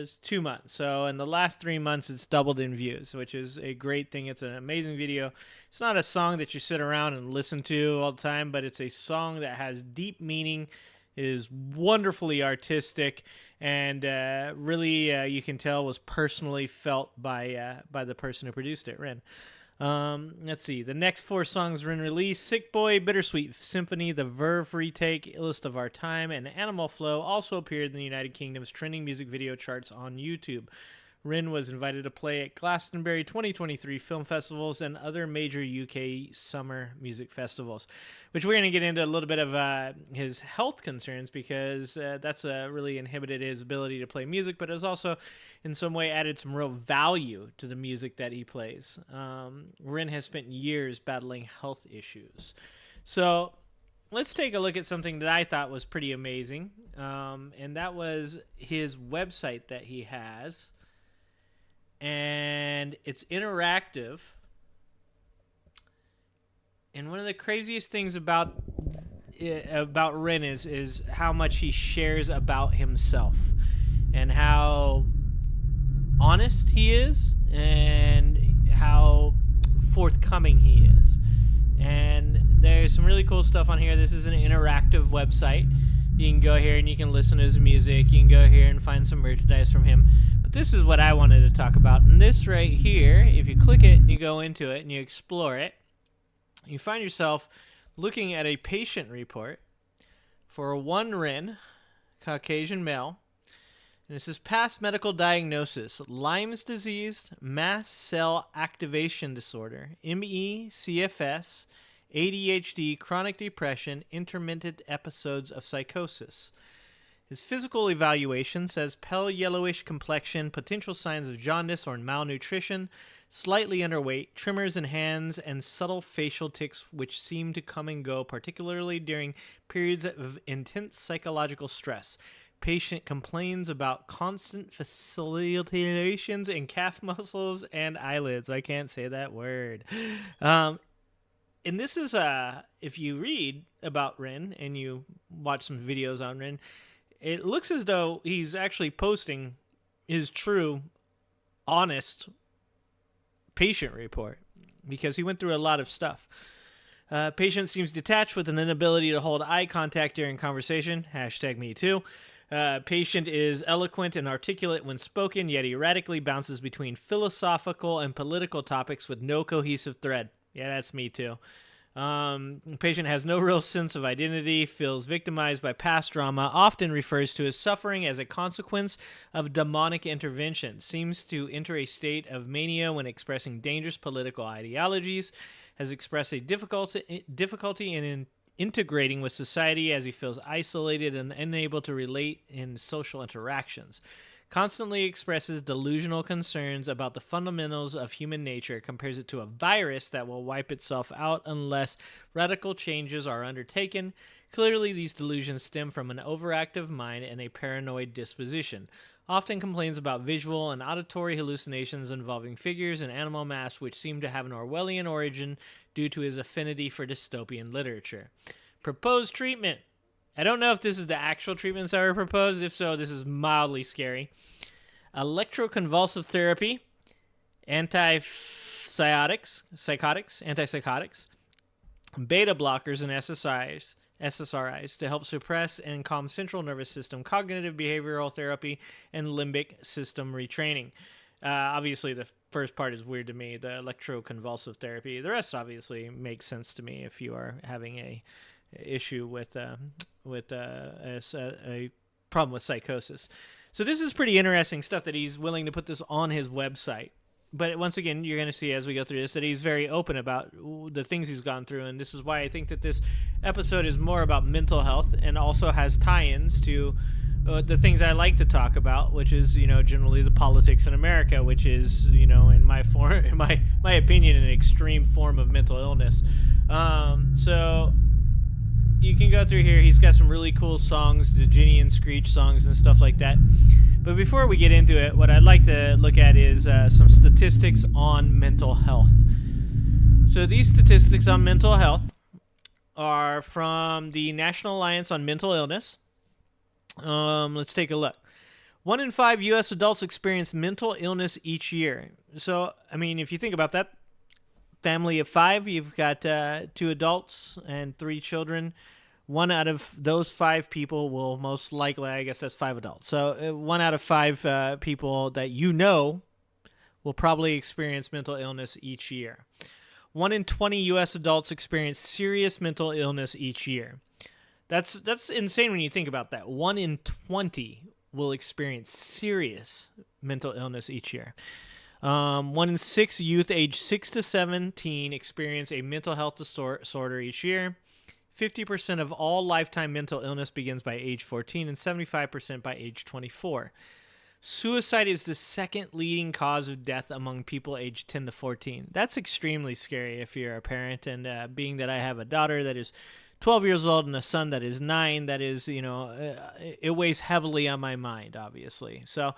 was 2 months. So in the last 3 months, it's doubled in views, which is a great thing. It's an amazing video. It's not a song that you sit around and listen to all the time, but it's a song that has deep meaning, is wonderfully artistic, and really you can tell was personally felt by the person who produced it, Rin. Let's see. The next 4 songs Rin released: Sick Boy, Bittersweet Symphony, The Verve Retake, Illest of Our Time, and Animal Flow also appeared in the United Kingdom's trending music video charts on YouTube. Rin was invited to play at Glastonbury 2023 film festivals and other major UK summer music festivals, which we're going to get into a little bit of his health concerns, because that's really inhibited his ability to play music, but has also in some way added some real value to the music that he plays. Rin has spent years battling health issues. So let's take a look at something that I thought was pretty amazing, and that was his website that he has. And it's interactive. And one of the craziest things about Rin is how much he shares about himself and how honest he is and how forthcoming he is. And there's some really cool stuff on here. This is an interactive website. You can go here and you can listen to his music. You can go here and find some merchandise from him. But this is what I wanted to talk about. And this right here, if you click it and you go into it and you explore it, you find yourself looking at a patient report for one Rin, Caucasian male. And it says past medical diagnosis: Lyme's disease, mast cell activation disorder, ME, CFS, ADHD, chronic depression, intermittent episodes of psychosis. His physical evaluation says pale yellowish complexion, potential signs of jaundice or malnutrition, slightly underweight, tremors in hands, and subtle facial tics which seem to come and go, particularly during periods of intense psychological stress. Patient complains about constant facilitations in calf muscles and eyelids. I can't say that word. And this is, if you read about Rin and you watch some videos on Rin, it looks as though he's actually posting his true, honest patient report, because he went through a lot of stuff. Patient seems detached with an inability to hold eye contact during conversation. #MeToo. Patient is eloquent and articulate when spoken, yet erratically bounces between philosophical and political topics with no cohesive thread. Yeah, that's me too. Patient has no real sense of identity, feels victimized by past trauma, often refers to his suffering as a consequence of demonic intervention, seems to enter a state of mania when expressing dangerous political ideologies, has expressed a difficulty in integrating with society as he feels isolated and unable to relate in social interactions. Constantly expresses delusional concerns about the fundamentals of human nature, compares it to a virus that will wipe itself out unless radical changes are undertaken. Clearly, these delusions stem from an overactive mind and a paranoid disposition. Often complains about visual and auditory hallucinations involving figures and animal masks which seem to have an Orwellian origin due to his affinity for dystopian literature. Proposed treatment. I don't know if this is the actual treatments that were proposed. If so, this is mildly scary. Electroconvulsive therapy, antipsychotics, beta blockers, and SSRIs to help suppress and calm central nervous system, cognitive behavioral therapy, and limbic system retraining. Obviously, the first part is weird to me, the electroconvulsive therapy. The rest obviously makes sense to me if you are having a issue with a problem with psychosis. So this is pretty interesting stuff that he's willing to put this on his website. But once again, you're going to see as we go through this that he's very open about the things he's gone through, and this is why I think that this episode is more about mental health and also has tie-ins to the things I like to talk about, which is, generally the politics in America, which is, in my opinion, an extreme form of mental illness. So you can go through here. He's got some really cool songs, the Ginny and Screech songs and stuff like that. But before we get into it, what I'd like to look at is some statistics on mental health. So these statistics on mental health are from the National Alliance on Mental Illness. Let's take a look. 1 in 5 U.S. adults experience mental illness each year. So, I mean, if you think about that, family of 5, you've got 2 adults and 3 children. 1 out of those 5 people will most likely, I guess that's 5 adults. So 1 out of 5 people that you know will probably experience mental illness each year. 1 in 20 U.S. adults experience serious mental illness each year. That's insane when you think about that. 1 in 20 will experience serious mental illness each year. 1 in 6 youth aged 6 to 17 experience a mental health disorder each year. 50% of all lifetime mental illness begins by age 14 and 75% by age 24. Suicide is the second leading cause of death among people aged 10 to 14. That's extremely scary if you're a parent, and being that I have a daughter that is 12 years old and a son that is 9, that is, it weighs heavily on my mind, obviously. So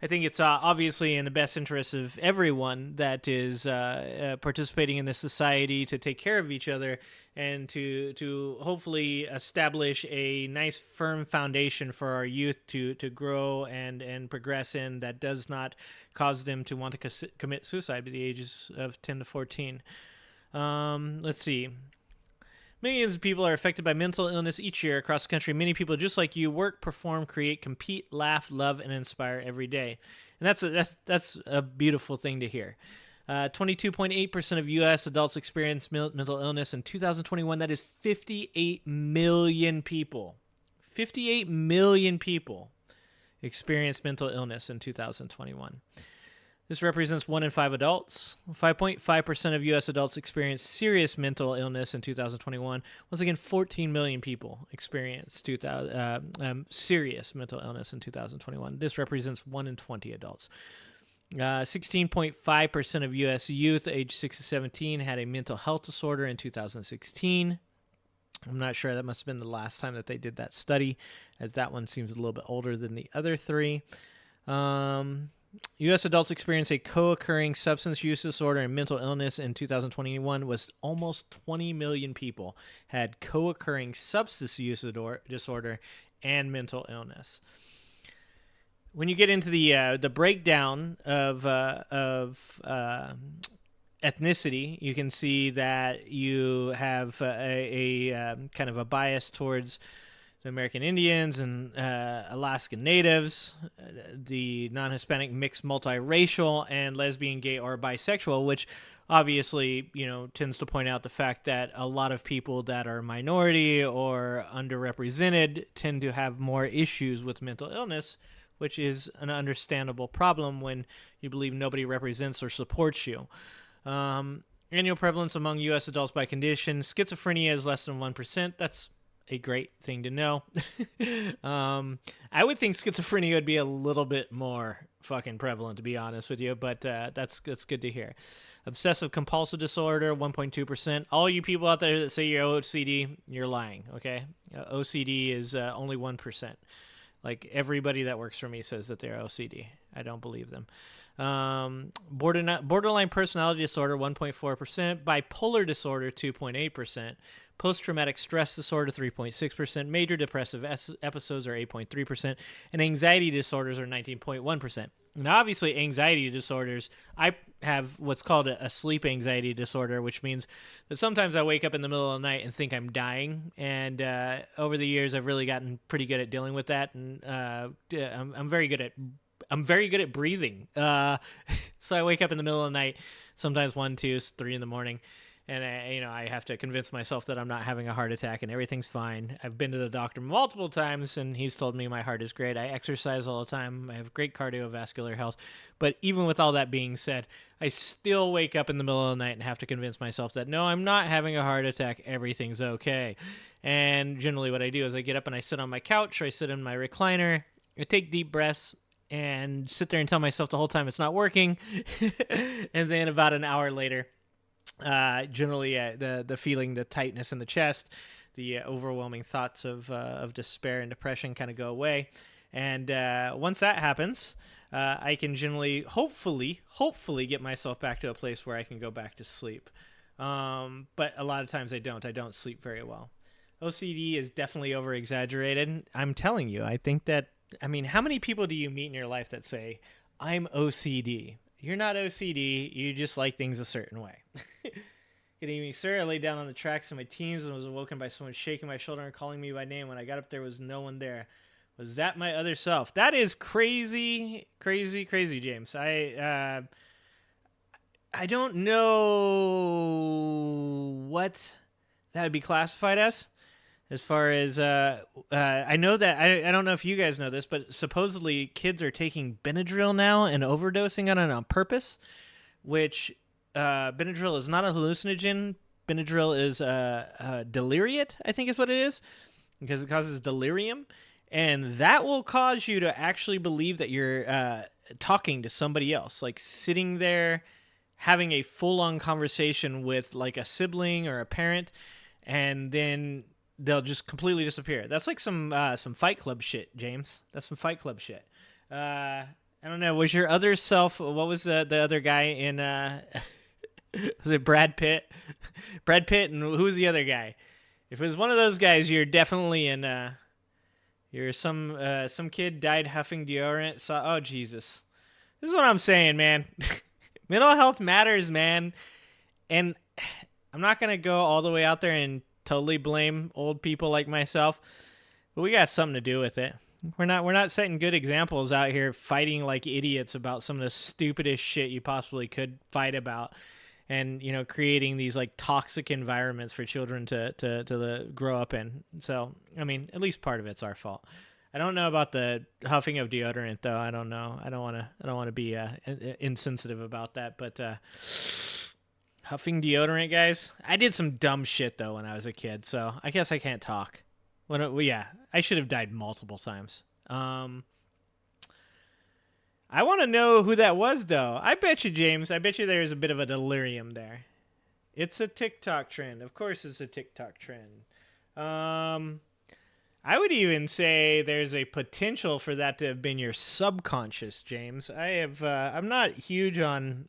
I think it's obviously in the best interest of everyone that is participating in this society to take care of each other and to hopefully establish a nice firm foundation for our youth to grow and progress in, that does not cause them to want to commit suicide at the ages of 10 to 14. Let's see. Millions of people are affected by mental illness each year across the country. Many people, just like you, work, perform, create, compete, laugh, love, and inspire every day. And that's a beautiful thing to hear. 22.8% of U.S. adults experience mental illness in 2021. That is 58 million people. 58 million people experienced mental illness in 2021. This represents 1 in 5 adults. 5.5% of U.S. adults experienced serious mental illness in 2021. Once again, 14 million people experienced serious mental illness in 2021. This represents 1 in 20 adults. 16.5% of U.S. youth aged 6 to 17 had a mental health disorder in 2016. I'm not sure. That must have been the last time that they did that study, as that one seems a little bit older than the other 3. U.S. adults experience a co-occurring substance use disorder and mental illness in 2021 was almost 20 million people had co-occurring substance use disorder and mental illness. When you get into the breakdown of ethnicity, you can see that you have a kind of a bias towards the American Indians and Alaskan Natives, the non-Hispanic, mixed, multiracial, and lesbian, gay, or bisexual, which obviously, tends to point out the fact that a lot of people that are minority or underrepresented tend to have more issues with mental illness, which is an understandable problem when you believe nobody represents or supports you. Annual prevalence among U.S. adults by condition. Schizophrenia is less than 1%. That's a great thing to know. I would think schizophrenia would be a little bit more fucking prevalent, to be honest with you, but that's good to hear. Obsessive compulsive disorder, 1.2%. All you people out there that say you're OCD, you're lying, okay? OCD is only 1%. Like, everybody that works for me says that they're OCD. I don't believe them. Borderline personality disorder, 1.4%. Bipolar disorder, 2.8%. Post-traumatic stress disorder, 3.6%. Major depressive episodes are 8.3%. And anxiety disorders are 19.1%. Now, obviously, anxiety disorders, I have what's called a sleep anxiety disorder, which means that sometimes I wake up in the middle of the night and think I'm dying. And over the years, I've really gotten pretty good at dealing with that. And I'm very good at breathing. So I wake up in the middle of the night, sometimes 1, 2, 3 in the morning. And I have to convince myself that I'm not having a heart attack and everything's fine. I've been to the doctor multiple times and he's told me my heart is great. I exercise all the time. I have great cardiovascular health. But even with all that being said, I still wake up in the middle of the night and have to convince myself that no, I'm not having a heart attack. Everything's okay. And generally what I do is I get up and I sit on my couch or I sit in my recliner. I take deep breaths and sit there and tell myself the whole time it's not working. And then about an hour later, generally the feeling, the tightness in the chest, the overwhelming thoughts of despair and depression kind of go away. And once that happens, I can generally, hopefully get myself back to a place where I can go back to sleep. But a lot of times I don't sleep very well. OCD is definitely over exaggerated. I'm telling you, I think that I mean, how many people do you meet in your life that say, I'm OCD? You're not OCD. You just like things a certain way. Good evening, sir. I laid down on the tracks of my teens and was awoken by someone shaking my shoulder and calling me by name. When I got up, there was no one there. Was that my other self? That is crazy, crazy, crazy, James. I don't know what that would be classified as far as I know that I don't know if you guys know this, but supposedly kids are taking Benadryl now and overdosing on it on purpose, which Benadryl is not a hallucinogen. Benadryl is deliriate, I think is what it is, because it causes delirium, and that will cause you to actually believe that you're talking to somebody else, like sitting there having a full-on conversation with like a sibling or a parent, and then they'll just completely disappear. That's like some Fight Club shit, James. That's some Fight Club shit. I don't know. Was your other self? What was the other guy in? Was it Brad Pitt? Brad Pitt, and who was the other guy? If it was one of those guys, you're definitely in. You're some kid died huffing deodorant. So, oh Jesus, this is what I'm saying, man. Mental health matters, man. And I'm not gonna go all the way out there and totally blame old people like myself, but we got something to do with it. We're not setting good examples out here fighting like idiots about some of the stupidest shit you possibly could fight about, and creating these like toxic environments for children to grow up in. So I mean, at least part of it's our fault. I don't know about the huffing of deodorant though. I don't know. I don't want to be insensitive about that, but huffing deodorant, guys. I did some dumb shit though when I was a kid, so I guess I can't talk. Yeah, I should have died multiple times. I want to know who that was though. I bet you, James. I bet you there's a bit of a delirium there. It's a TikTok trend. Of course, it's a TikTok trend. I would even say there's a potential for that to have been your subconscious, James. I'm not huge on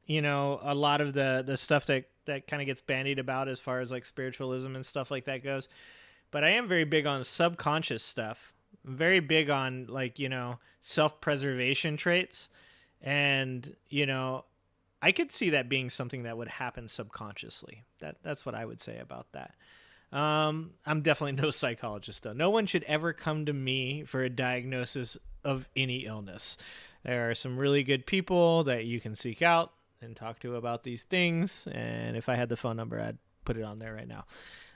a lot of the stuff that kind of gets bandied about as far as like spiritualism and stuff like that goes. But I am very big on subconscious stuff. I'm very big on like, self-preservation traits. And, I could see that being something that would happen subconsciously. That's what I would say about that. I'm definitely no psychologist though. No one should ever come to me for a diagnosis of any illness. There are some really good people that you can seek out and talk to about these things. And if I had the phone number, I'd put it on there right now.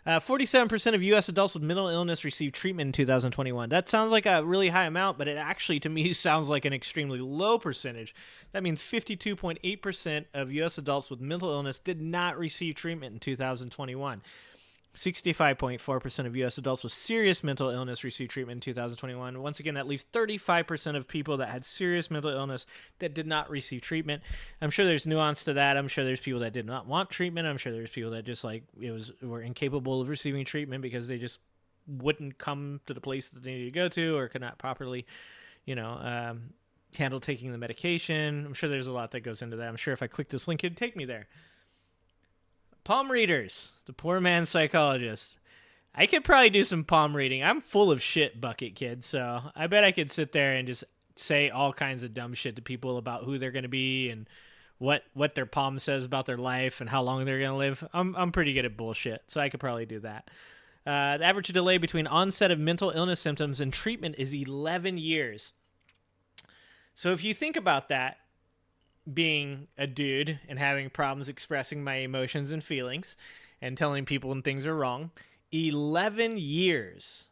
47% of U.S. adults with mental illness received treatment in 2021. That sounds like a really high amount, but it actually, to me, sounds like an extremely low percentage. That means 52.8% of U.S. adults with mental illness did not receive treatment in 2021. 65.4% of U.S. adults with serious mental illness received treatment in 2021. Once again, that leaves 35% of people that had serious mental illness that did not receive treatment. I'm sure there's nuance to that. I'm sure there's people that did not want treatment. I'm sure there's people that just were incapable of receiving treatment because they just wouldn't come to the place that they needed to go to, or could not properly, handle taking the medication. I'm sure there's a lot that goes into that. I'm sure if I click this link, it'd take me there. Palm readers, the poor man's psychologist. I could probably do some palm reading. I'm full of shit, bucket kid, so I bet I could sit there and just say all kinds of dumb shit to people about who they're going to be and what their palm says about their life and how long they're going to live. I'm pretty good at bullshit, so I could probably do that. The average delay between onset of mental illness symptoms and treatment is 11 years. So if you think about that, being a dude and having problems expressing my emotions and feelings and telling people when things are wrong, 11 years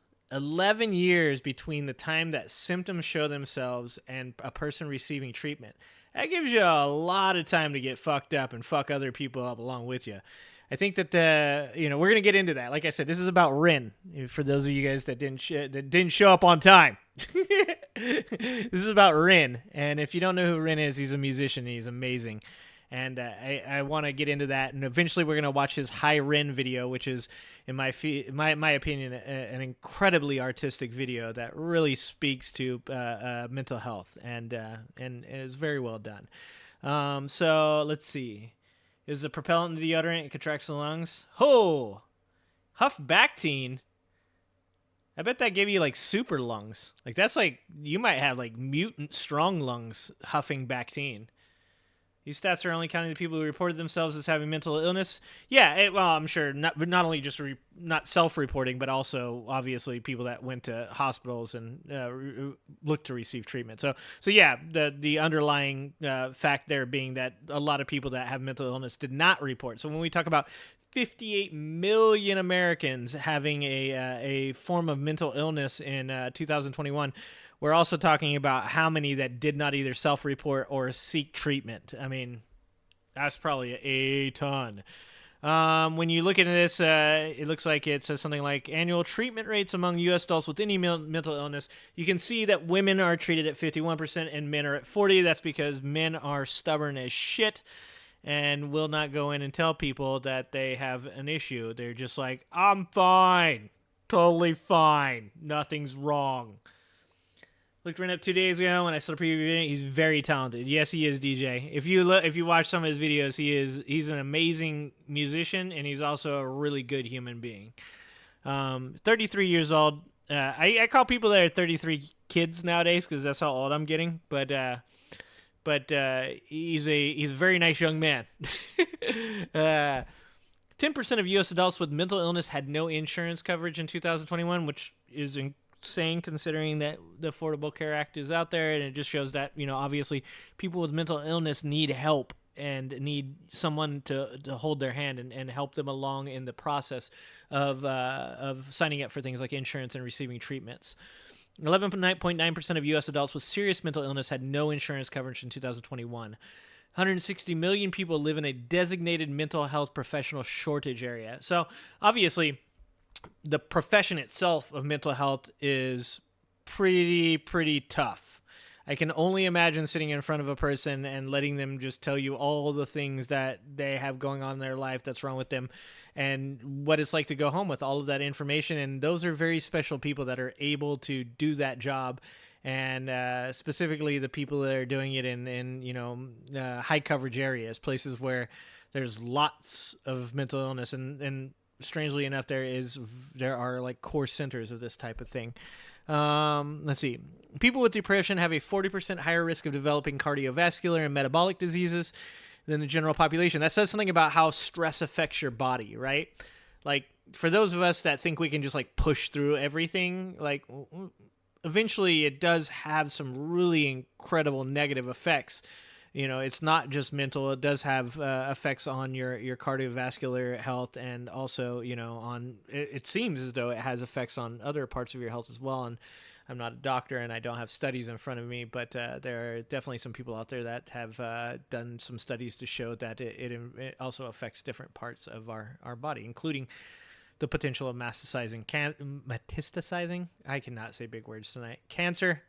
between the time that symptoms show themselves and a person receiving treatment. That gives you a lot of time to get fucked up and fuck other people up along with you. I think that we're going to get into that. Like I said, this is about Rin. For those of you guys that didn't show up on time. This is about Rin. And if you don't know who Rin is, he's a musician. He's amazing. And I want to get into that. And eventually we're going to watch his High Rin video, which is, in my opinion, an incredibly artistic video that really speaks to mental health and is very well done. So let's see. Is the propellant in the deodorant? It contracts the lungs. Ho! Huff Bactine. I bet that gave you like super lungs. Like that's like you might have like mutant strong lungs huffing Bactine. These stats are only counting the people who reported themselves as having mental illness. Yeah, well, I'm sure not only just not self-reporting, but also obviously people that went to hospitals and looked to receive treatment. So yeah, the underlying fact there being that a lot of people that have mental illness did not report. So when we talk about 58 million Americans having a form of mental illness in 2021. We're also talking about how many that did not either self-report or seek treatment. I mean, that's probably a ton. When you look at this, it looks like it says something like annual treatment rates among U.S. adults with any mental illness. You can see that women are treated at 51% and men are at 40%. That's because men are stubborn as shit and will not go in and tell people that they have an issue. They're just like, I'm fine. Totally fine. Nothing's wrong. Looked right up 2 days ago when I saw the preview video. He's very talented. Yes, he is, DJ. If you watch some of his videos, he's an amazing musician and he's also a really good human being. 33 years old. I call people that are 33 kids nowadays because that's how old I'm getting. But he's a very nice young man. 10% of U.S. adults with mental illness had no insurance coverage in 2021, which is insane considering that the Affordable Care Act is out there, and it just shows that, you know, obviously people with mental illness need help and need someone to hold their hand and help them along in the process of signing up for things like insurance and receiving treatments. 11.9% of U.S. adults with serious mental illness had no insurance coverage in 2021. 160 million people live in a designated mental health professional shortage area. So obviously, the profession itself of mental health is pretty tough. I can only imagine sitting in front of a person and letting them just tell you all the things that they have going on in their life that's wrong with them and what it's like to go home with all of that information. And those are very special people that are able to do that job. And specifically the people that are doing it in high coverage areas, places where there's lots of mental illness and strangely enough, there are like core centers of this type of thing. Let's see. People with depression have a 40% higher risk of developing cardiovascular and metabolic diseases than the general population. That says something about how stress affects your body, right? Like for those of us that think we can just like push through everything, like eventually it does have some really incredible negative effects. You know, it's not just mental. It does have effects on your cardiovascular health and also, you know, on it seems as though it has effects on other parts of your health as well. And I'm not a doctor and I don't have studies in front of me, but there are definitely some people out there that have done some studies to show that it also affects different parts of our body, including the potential of metastasizing. I cannot say big words tonight. Cancer.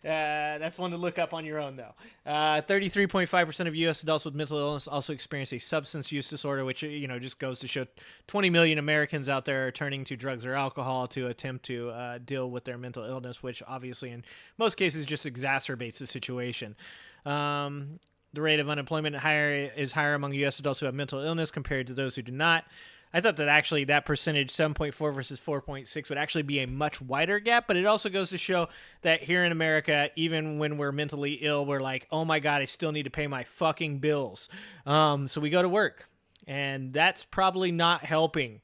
That's one to look up on your own, though. 33.5% of U.S. adults with mental illness also experience a substance use disorder, which, you know, just goes to show 20 million Americans out there are turning to drugs or alcohol to attempt to deal with their mental illness, which obviously in most cases just exacerbates the situation. The rate of unemployment is higher among U.S. adults who have mental illness compared to those who do not. I thought that actually that percentage, 7.4 versus 4.6, would actually be a much wider gap, but it also goes to show that here in America, even when we're mentally ill, we're like, oh my God, I still need to pay my fucking bills. So we go to work, and that's probably not helping.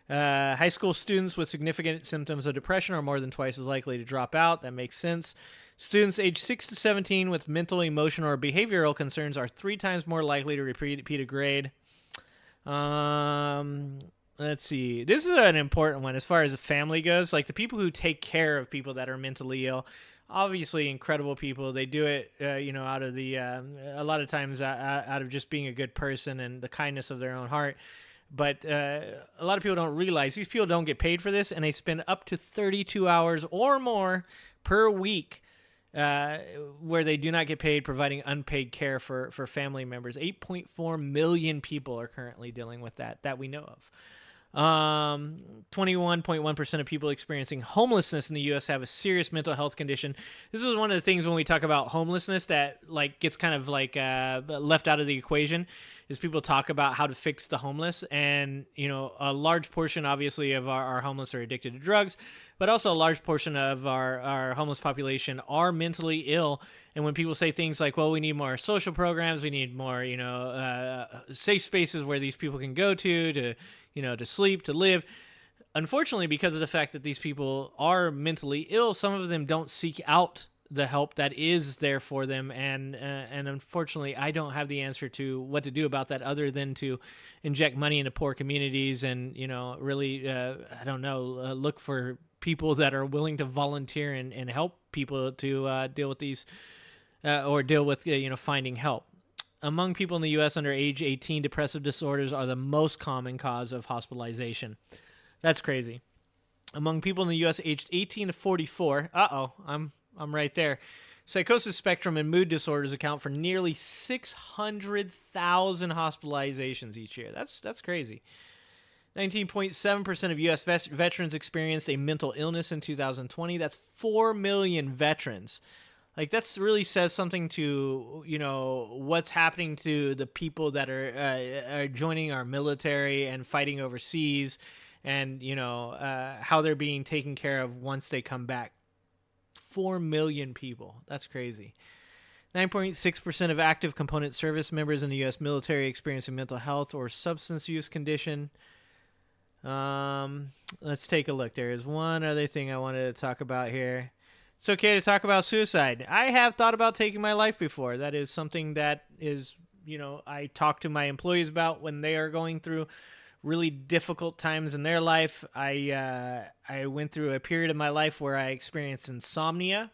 High school students with significant symptoms of depression are more than twice as likely to drop out. That makes sense. Students aged 6 to 17 with mental, emotional, or behavioral concerns are 3 times more likely to repeat a grade. Let's see. This is an important one as far as the family goes. Like the people who take care of people that are mentally ill, obviously incredible people. They do it, out of a lot of times out of just being a good person and the kindness of their own heart. But a lot of people don't realize these people don't get paid for this, and they spend up to 32 hours or more per week where they do not get paid, providing unpaid care for family members. 8.4 million people are currently dealing with that we know of. 21.1% of people experiencing homelessness in the U.S. have a serious mental health condition. This is one of the things when we talk about homelessness that like gets kind of like left out of the equation. is people talk about how to fix the homeless. And, a large portion, obviously, of our homeless are addicted to drugs, but also a large portion of our homeless population are mentally ill. And when people say things like, well, we need more social programs, we need more, safe spaces where these people can go to sleep, to live. Unfortunately, because of the fact that these people are mentally ill, some of them don't seek out the help that is there for them, and unfortunately, I don't have the answer to what to do about that, other than to inject money into poor communities and really I don't know, look for people that are willing to volunteer and help people to deal with these or deal with finding help. Among people in the U.S. under age 18, depressive disorders are the most common cause of hospitalization. That's crazy. Among people in the U.S. aged 18 to 44, I'm right there. Psychosis spectrum and mood disorders account for nearly 600,000 hospitalizations each year. That's crazy. 19.7% of U.S. veterans experienced a mental illness in 2020. That's 4 million veterans. Like, that really says something to, what's happening to the people that are joining our military and fighting overseas, and, how they're being taken care of once they come back. 4 million people. That's crazy. 9.6% of active component service members in the U.S. military experience a mental health or substance use condition. Let's take a look. There is one other thing I wanted to talk about here. It's okay to talk about suicide. I have thought about taking my life before. That is something that is, I talk to my employees about when they are going through really difficult times in their life. I went through a period of my life where I experienced insomnia.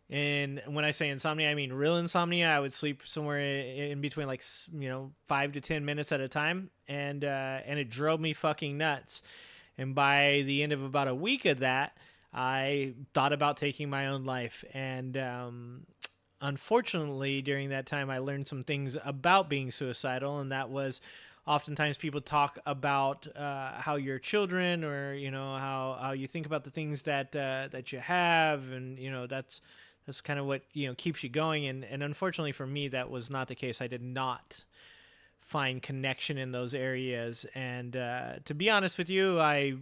And when I say insomnia, I mean real insomnia. I would sleep somewhere in between 5 to 10 minutes at a time. And it drove me fucking nuts. And by the end of about a week of that, I thought about taking my own life. And unfortunately, during that time, I learned some things about being suicidal. And that was, oftentimes people talk about how your children, or how you think about the things that you have, and that's kind of what keeps you going. And unfortunately for me, that was not the case. I did not find connection in those areas. And to be honest with you, I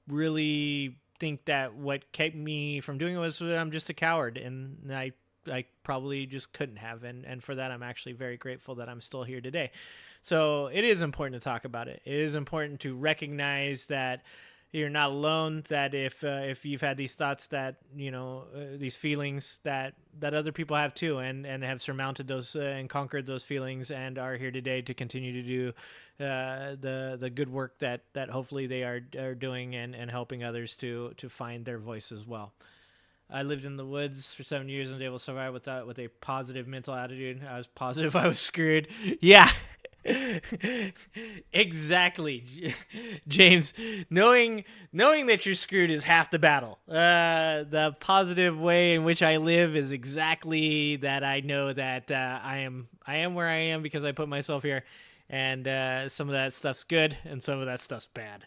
really think that what kept me from doing it was that I'm just a coward, and I probably just couldn't have. And for that, I'm actually very grateful that I'm still here today. So it is important to talk about it. It is important to recognize that you're not alone, that if you've had these thoughts, that, these feelings that other people have too, and have surmounted those and conquered those feelings, and are here today to continue to do the good work that hopefully they are doing, and helping others to find their voice as well. I lived in the woods for 7 years and was able to survive with a positive mental attitude. I was positive I was screwed. Yeah. Exactly, James. Knowing that you're screwed is half the battle. The positive way in which I live is exactly that. I know that I am where I am because I put myself here, and some of that stuff's good and some of that stuff's bad.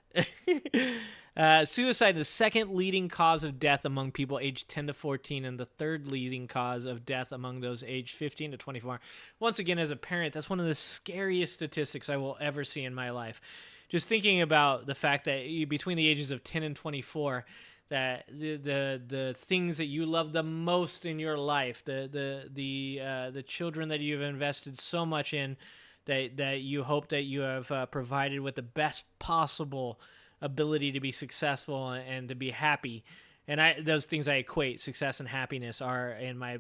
Suicide is the second leading cause of death among people aged 10 to 14, and the third leading cause of death among those aged 15 to 24. Once again, as a parent, that's one of the scariest statistics I will ever see in my life. Just thinking about the fact that between the ages of 10 and 24, that the things that you love the most in your life, the children that you've invested so much in, that you hope that you have provided with the best possible ability to be successful and to be happy. And those things I equate, success and happiness, are, in my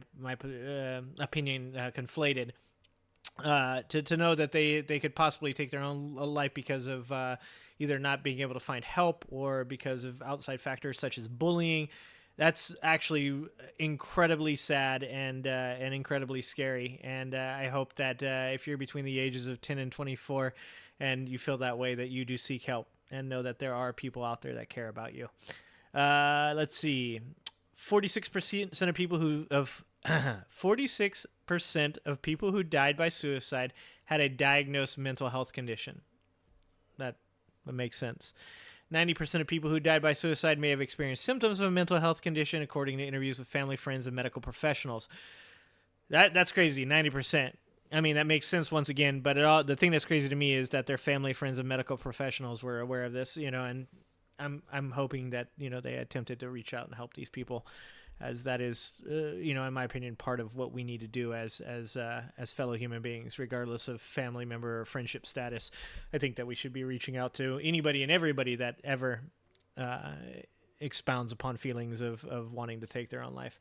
opinion, conflated. To know that they could possibly take their own life because of either not being able to find help, or because of outside factors such as bullying, that's actually incredibly sad and incredibly scary. And I hope that if you're between the ages of 10 and 24 and you feel that way, that you do seek help and know that there are people out there that care about you. Let's see. 46% of people 46% of people who died by suicide had a diagnosed mental health condition. That makes sense. 90% of people who died by suicide may have experienced symptoms of a mental health condition, according to interviews with family, friends, and medical professionals. That's crazy. 90%. I mean, that makes sense once again, but the thing that's crazy to me is that their family, friends, and medical professionals were aware of this, and I'm hoping that, they attempted to reach out and help these people, as that is, in my opinion, part of what we need to do as fellow human beings, regardless of family member or friendship status. I think that we should be reaching out to anybody and everybody that ever expounds upon feelings of wanting to take their own life.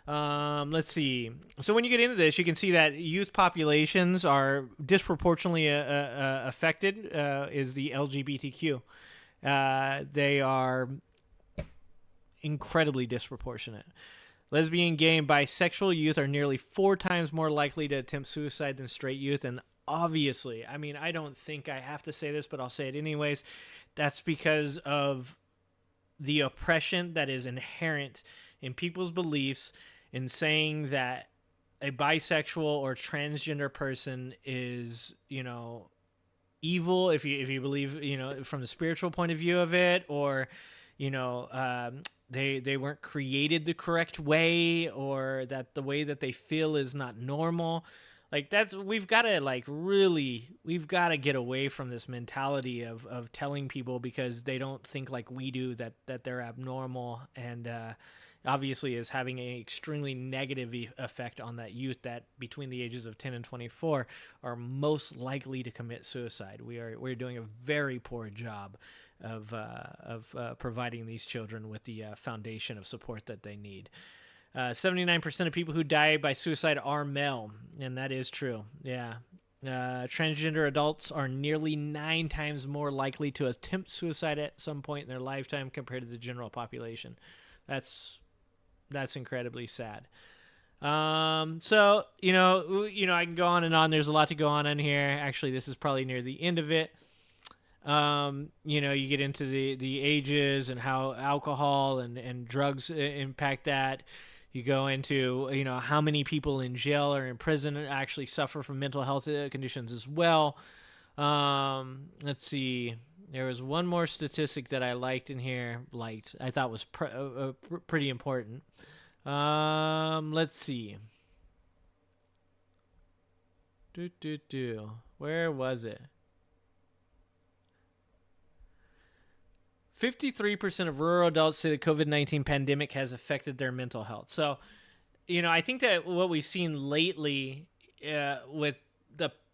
Let's see. So when you get into this, you can see that youth populations are disproportionately affected, is the LGBTQ. They are incredibly disproportionate. Lesbian, gay, and bisexual youth are nearly 4 times more likely to attempt suicide than straight youth. And obviously, I mean, I don't think I have to say this, but I'll say it anyways. That's because of the oppression that is inherent in people's beliefs in saying that a bisexual or transgender person is, evil if you believe, from the spiritual point of view of it, or, they weren't created the correct way, or that the way that they feel is not normal. Like, we've got to get away from this mentality of telling people because they don't think like we do that they're abnormal, and obviously is having an extremely negative effect on that youth that between the ages of 10 and 24 are most likely to commit suicide. We're doing a very poor job of providing these children with the foundation of support that they need. 79% of people who die by suicide are male, and that is true. Yeah. Transgender adults are nearly 9 times more likely to attempt suicide at some point in their lifetime compared to the general population. That's incredibly sad. So, I can go on and on. There's a lot to go on in here. Actually, this is probably near the end of it. You get into the ages and how alcohol and drugs impact that. You go into, how many people in jail or in prison actually suffer from mental health conditions as well. Let's see. There was one more statistic that I liked in here. I thought was pretty important. Let's see. Where was it? 53% of rural adults say the COVID-19 pandemic has affected their mental health. So, I think that what we've seen lately with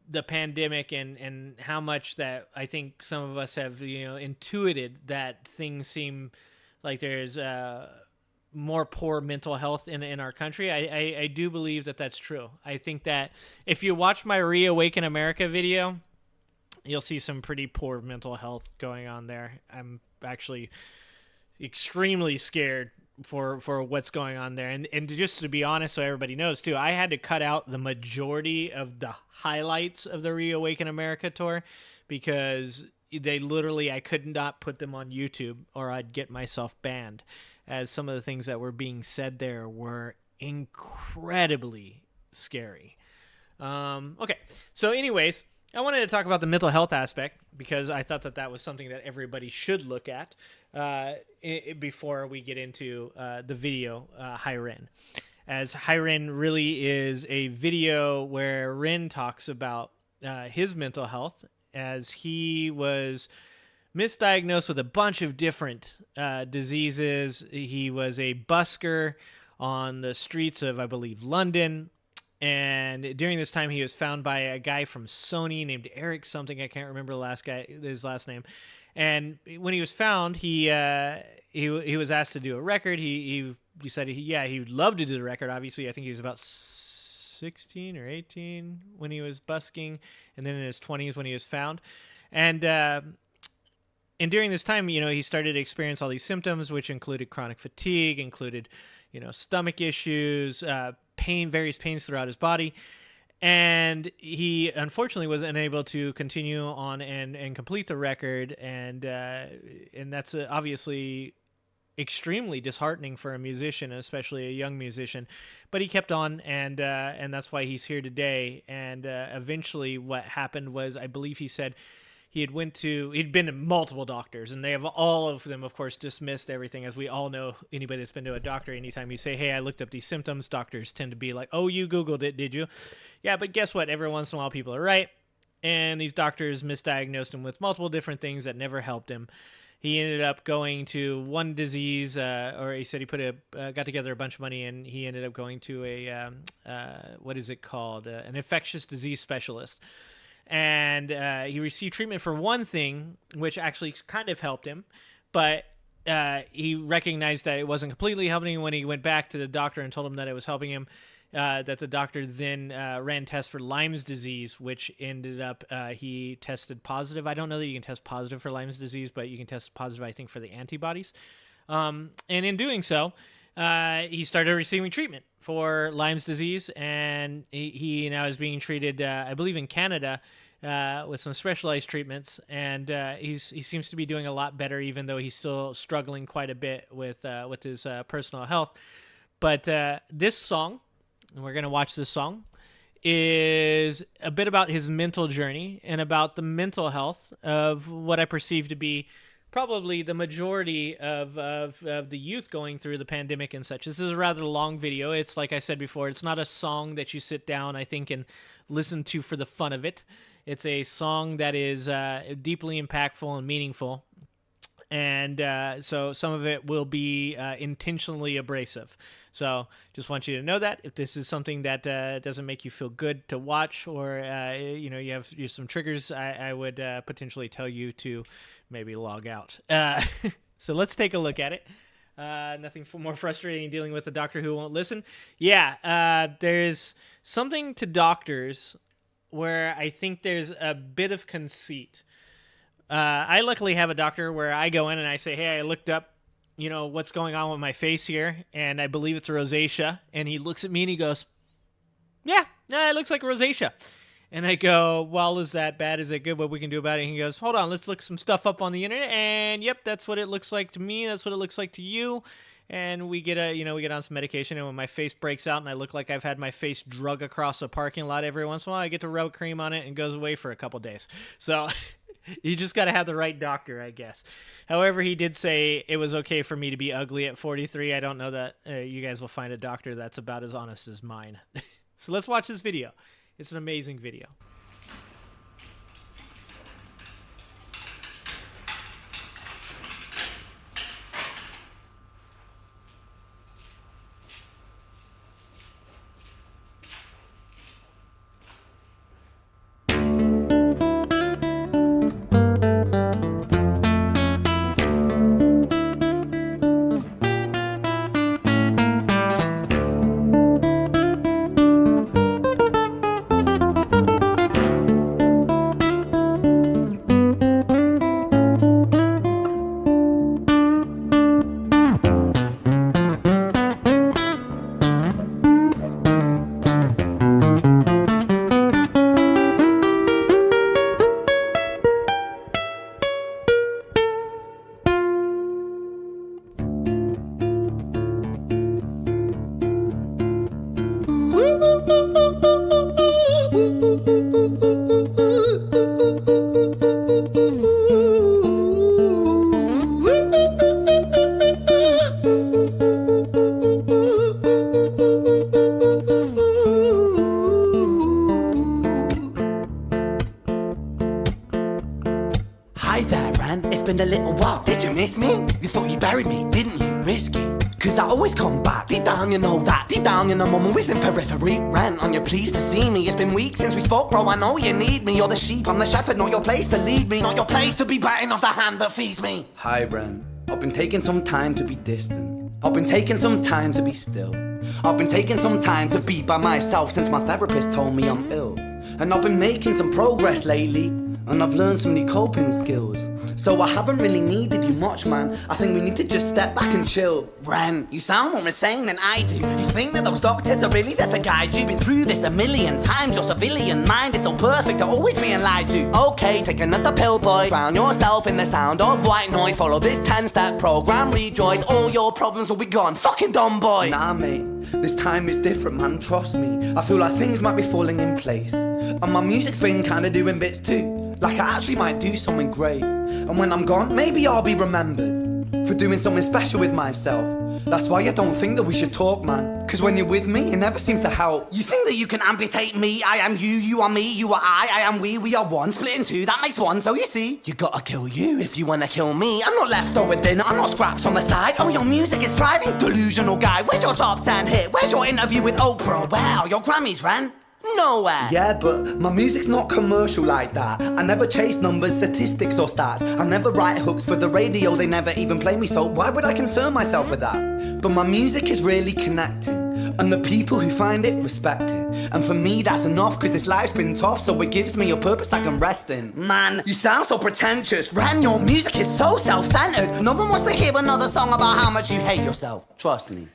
the pandemic and how much that I think some of us have, intuited that things seem like there's more poor mental health in our country. I do believe that that's true. I think that if you watch my Reawaken America video, you'll see some pretty poor mental health going on there. I'm actually extremely scared for what's going on there. And just to be honest, so everybody knows too, I had to cut out the majority of the highlights of the Reawaken America tour because I could not put them on YouTube or I'd get myself banned, as some of the things that were being said there were incredibly scary. Okay. So anyways, I wanted to talk about the mental health aspect because I thought that was something that everybody should look at before we get into the video, Hi Ren. As Hi Ren really is a video where Ren talks about his mental health, as he was misdiagnosed with a bunch of different diseases. He was a busker on the streets of, I believe, London. And during this time, he was found by a guy from Sony named Eric something. I can't remember his last name. And when he was found, he was asked to do a record. He decided he would love to do the record. Obviously, I think he was about 16 or 18 when he was busking, and then in his 20s when he was found. And during this time, he started to experience all these symptoms, which included chronic fatigue, included, stomach issues, various pains throughout his body. And he unfortunately was unable to continue on and complete the record. And that's obviously extremely disheartening for a musician, especially a young musician. But he kept on, and that's why he's here today. And eventually what happened was, I believe he said he'd been to multiple doctors, and they have all of them, of course, dismissed everything. As we all know, anybody that's been to a doctor, anytime you say, hey, I looked up these symptoms, doctors tend to be like, oh, you Googled it, did you? Yeah, but guess what? Every once in a while, people are right. And these doctors misdiagnosed him with multiple different things that never helped him. He ended up going to one disease, or he said he got together a bunch of money, and he ended up going to what is it called? An infectious disease specialist. And he received treatment for one thing, which actually kind of helped him, but he recognized that it wasn't completely helping him when he went back to the doctor and told him that it was helping him. That the doctor then ran tests for Lyme's disease, which ended up he tested positive. I don't know that you can test positive for Lyme's disease, but you can test positive, I think, for the antibodies. And in doing so, he started receiving treatment for Lyme's disease, and he now is being treated, I believe, in Canada with some specialized treatments, and he seems to be doing a lot better, even though he's still struggling quite a bit with his personal health. But this song, and we're going to watch this song, is a bit about his mental journey and about the mental health of what I perceive to be probably the majority of the youth going through the pandemic and such. This is a rather long video. It's like I said before, it's not a song that you sit down, I think, and listen to for the fun of it. It's a song that is deeply impactful and meaningful. And so some of it will be intentionally abrasive. So just want you to know that if this is something that doesn't make you feel good to watch, or you have some triggers, I would potentially tell you to maybe log out. So let's take a look at it. Nothing more frustrating than dealing with a doctor who won't listen. Yeah, there's something to doctors where I think there's a bit of conceit. I luckily have a doctor where I go in and I say, hey, I looked up, what's going on with my face here, and I believe it's a rosacea. And he looks at me and he goes, yeah, it looks like rosacea. And I go, well, is that bad? Is that good? What we can do about it? And he goes, hold on, let's look some stuff up on the internet. And yep, that's what it looks like to me. That's what it looks like to you. And we get on some medication, and when my face breaks out and I look like I've had my face drug across a parking lot every once in a while, I get to rub cream on it and it goes away for a couple days. So you just got to have the right doctor, I guess. However, he did say it was okay for me to be ugly at 43. I don't know that you guys will find a doctor that's about as honest as mine. So let's watch this video. It's an amazing video. Hi there, Ran. It's been a little while. Did you miss me? You thought you buried me, didn't you? Risky. Cause I always come back. Deep down you know that. Deep down you know I'm always in periphery. Ran, are you pleased to see me? It's been weeks since we spoke, bro. I know you need me. You're the sheep, I'm the shepherd. Not your place to lead me. Not your place to be biting off the hand that feeds me. Hi, Ran. I've been taking some time to be distant. I've been taking some time to be still. I've been taking some time to be by myself since my therapist told me I'm ill. And I've been making some progress lately, and I've learned some new coping skills. So I haven't really needed you much, man. I think we need to just step back and chill. Ren, you sound more insane than I do. You think that those doctors are really there to guide you? Been through this a million times. Your civilian mind is so perfect to always being lied to. Okay, take another pill, boy. Drown yourself in the sound of white noise. Follow this 10-step program, rejoice. All your problems will be gone. Fucking dumb boy. Nah, mate. This time is different, man. Trust me. I feel like things might be falling in place. And my music's been kinda doing bits too. Like I actually might do something great. And when I'm gone, maybe I'll be remembered for doing something special with myself. That's why I don't think that we should talk, man. Cause when you're with me, it never seems to help. You think that you can amputate me? I am you, you are me, you are I am we are one. Split in two, that makes one. So you see, you gotta kill you if you wanna kill me. I'm not leftover dinner, I'm not scraps on the side. Oh, your music is thriving, delusional guy. Where's your top 10 hit? Where's your interview with Oprah? Wow, your Grammys ran nowhere. Yeah, but my music's not commercial like that. I never chase numbers, statistics or stats. I never write hooks for the radio, they never even play me, so why would I concern myself with that? But my music is really connecting, and the people who find it respect it. And for me that's enough, cause this life's been tough, so it gives me a purpose I can rest in. Man, you sound so pretentious. Ren, your music is so self-centered. No one wants to hear another song about how much you hate yourself. Trust me.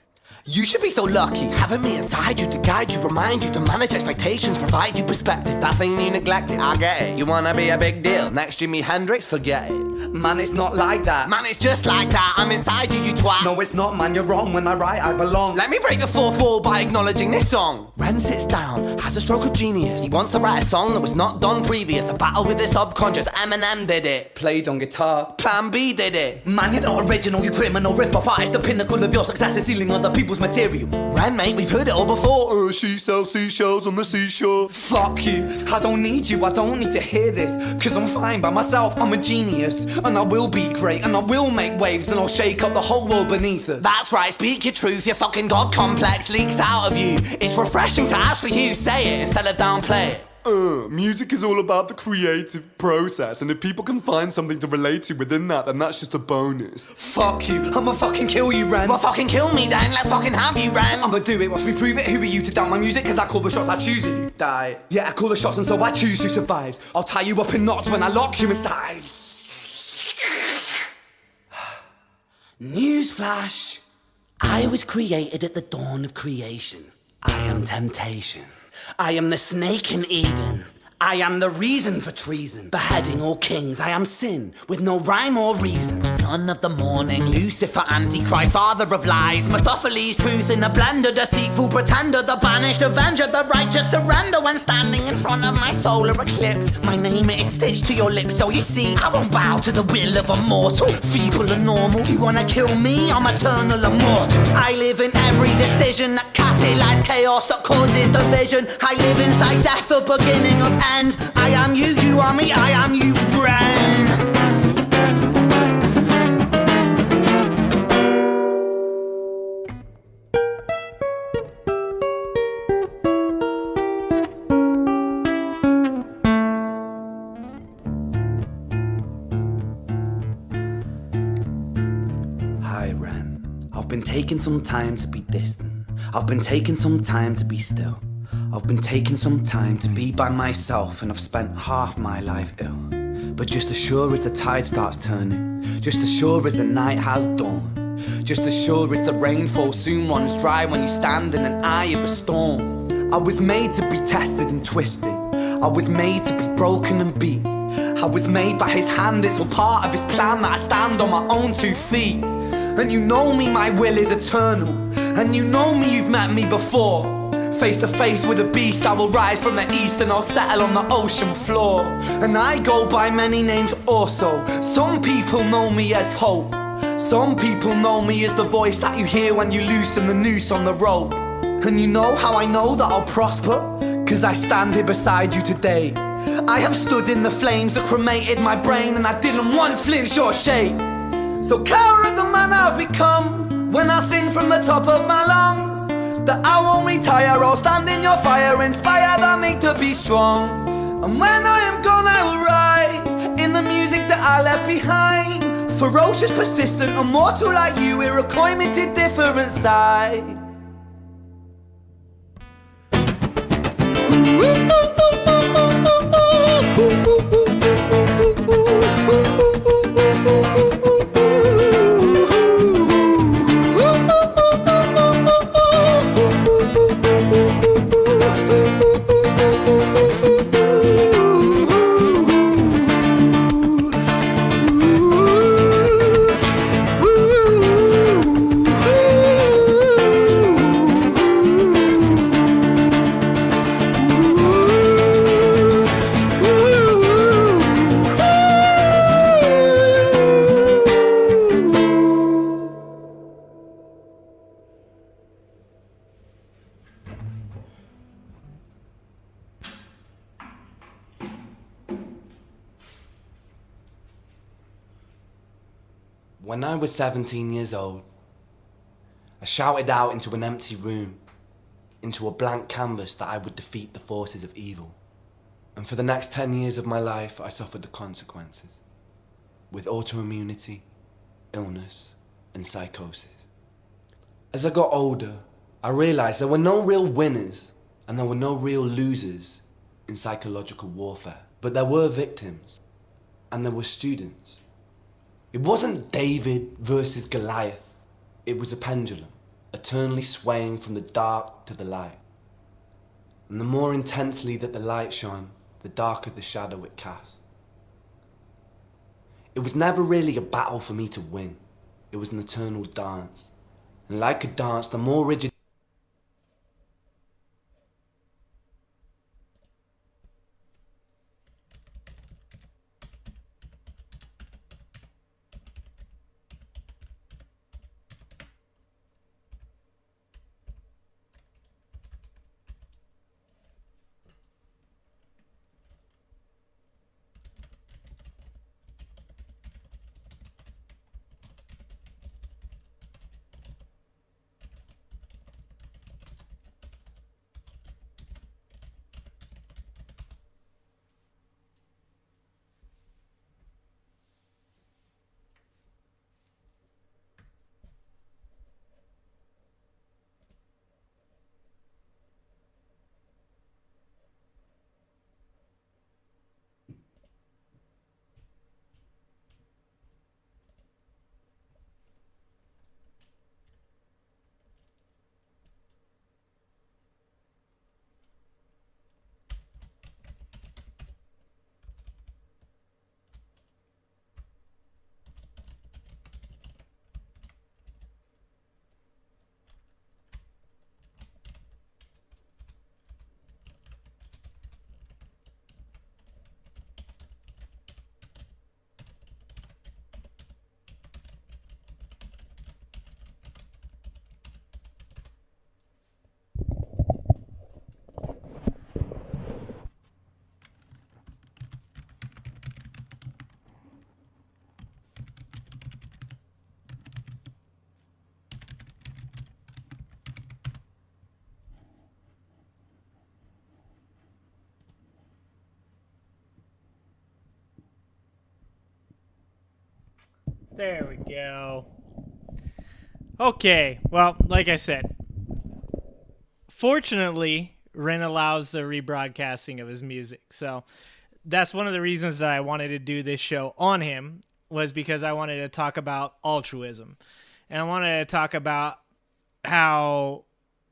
You should be so lucky, having me inside you to guide you, remind you to manage expectations, provide you perspective. That thing you neglected, I get it. You wanna be a big deal, next Jimi Hendrix, forget it. Man, it's not like that. Man, it's just like that. I'm inside you, you twat. No, it's not, man, you're wrong. When I write, I belong. Let me break the fourth wall by acknowledging this song. Ren sits down, has a stroke of genius. He wants to write a song that was not done previous. A battle with the subconscious, Eminem did it. Played on guitar, Plan B did it. Man, you're not original, you criminal rip-off artist. The pinnacle of your success is stealing other people's material. Ren, mate, we've heard it all before. She sells seashells on the seashore. Fuck you, I don't need you, I don't need to hear this. Cause I'm fine by myself, I'm a genius. And I will be great, and I will make waves, and I'll shake up the whole world beneath it. That's right, speak your truth, your fucking God complex leaks out of you. It's refreshing to actually hear you say it instead of downplay it. Music is all about the creative process, and if people can find something to relate to within that, then that's just a bonus. Fuck you, I'ma fucking kill you, Ren. Well, fucking kill me then, let's fucking have you, Ren. I'ma do it, watch me prove it. Who are you to doubt my music? Cause I call the shots, I choose if you die. Yeah, I call the shots and so I choose who survives. I'll tie you up in knots when I lock you inside. Newsflash, I was created at the dawn of creation. I am temptation. I am the snake in Eden. I am the reason for treason, beheading all kings. I am sin, with no rhyme or reason. Son of the morning, Lucifer, Antichrist, father of lies. Mustopheles, truth in a blender, deceitful pretender, the banished avenger, the righteous surrender. When standing in front of my solar eclipse, my name is stitched to your lips. So you see, I won't bow to the will of a mortal, feeble and normal. You wanna kill me? I'm eternal immortal. I live in every decision that catalyzes chaos, that causes division. I live inside death, the beginning of end. I am you, you are me, I am you, Ren. Hi, Ren. I've been taking some time to be distant. I've been taking some time to be still. I've been taking some time to be by myself, and I've spent half my life ill. But just as sure as the tide starts turning, just as sure as the night has dawned, just as sure as the rainfall soon runs dry when you stand in an eye of a storm. I was made to be tested and twisted. I was made to be broken and beat. I was made by his hand, it's all part of his plan that I stand on my own 2 feet. And you know me, my will is eternal. And you know me, you've met me before. Face to face with a beast, I will rise from the east and I'll settle on the ocean floor. And I go by many names also. Some people know me as hope. Some people know me as the voice that you hear when you loosen the noose on the rope. And you know how I know that I'll prosper? Cause I stand here beside you today. I have stood in the flames that cremated my brain, and I didn't once flinch or shake. So care of the man I've become when I sing from the top of my lungs, that I won't retire, I'll stand in your fire, inspire that me to be strong. And when I am gone I will rise in the music that I left behind. Ferocious, persistent, immortal like you, we're a climate different side. When I was 17 years old, I shouted out into an empty room, into a blank canvas, that I would defeat the forces of evil. And for the next 10 years of my life, I suffered the consequences, with autoimmunity, illness, and psychosis. As I got older, I realized there were no real winners and there were no real losers in psychological warfare. But there were victims and there were students. It wasn't David versus Goliath. It was a pendulum, eternally swaying from the dark to the light. And the more intensely that the light shone, the darker the shadow it cast. It was never really a battle for me to win. It was an eternal dance. And like a dance, the more rigid There we go. Okay, well, like I said, fortunately, Ren allows the rebroadcasting of his music. So that's one of the reasons that I wanted to do this show on him, was because I wanted to talk about altruism. And I wanted to talk about how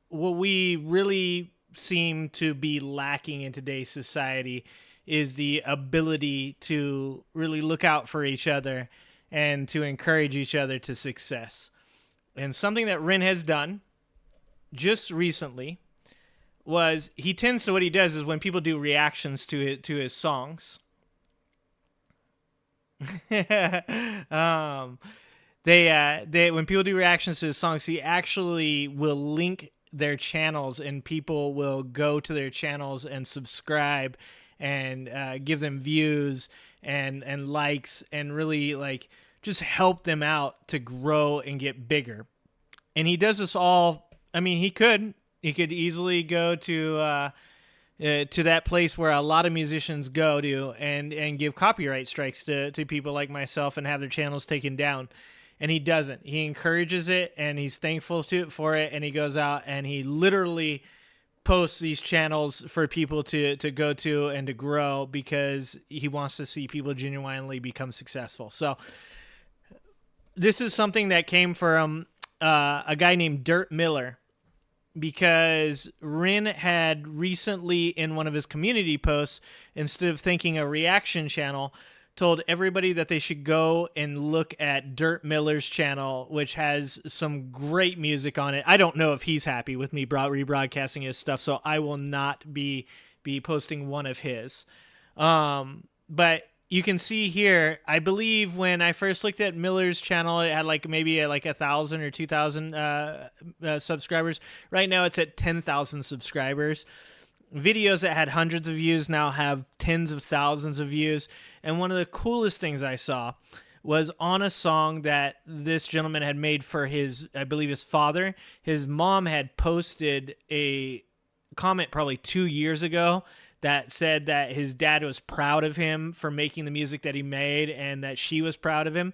what we really seem to be lacking in today's society is the ability to really look out for each other and to encourage each other to success. And something that Ren has done just recently was he tends to, what he does is when people do reactions to his songs, they when people do reactions to his songs, he actually will link their channels and people will go to their channels and subscribe and give them views and likes and really like just help them out to grow and get bigger. And he does this all. I mean, he could easily go to that place where a lot of musicians go to and give copyright strikes to people like myself and have their channels taken down. And he doesn't. He encourages it and he's thankful for it. And he goes out and he literally posts these channels for people to go to and to grow because he wants to see people genuinely become successful. So this is something that came from a guy named Dirt Miller, because Ren had recently in one of his community posts, instead of thinking a reaction channel, told everybody that they should go and look at Dirt Miller's channel, which has some great music on it. I don't know if he's happy with me rebroadcasting his stuff, so I will not be posting one of his. But you can see here, I believe when I first looked at Miller's channel, it had like maybe like 1,000 or 2,000 subscribers. Right now it's at 10,000 subscribers. Videos that had hundreds of views now have tens of thousands of views. And one of the coolest things I saw was on a song that this gentleman had made for his, I believe, his father. His mom had posted a comment probably 2 years ago that said that his dad was proud of him for making the music that he made and that she was proud of him.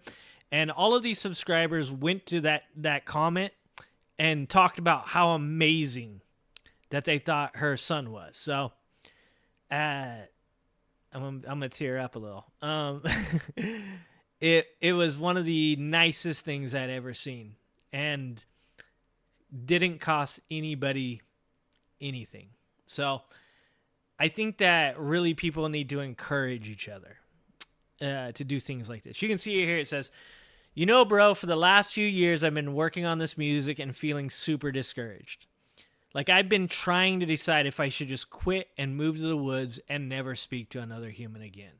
And all of these subscribers went to that comment and talked about how amazing that they thought her son was. So, I'm gonna tear up a little. It was one of the nicest things I'd ever seen, and didn't cost anybody anything. So, I think that really people need to encourage each other to do things like this. You can see it here. It says, "You know, bro, for the last few years, I've been working on this music and feeling super discouraged. Like, I've been trying to decide if I should just quit and move to the woods and never speak to another human again.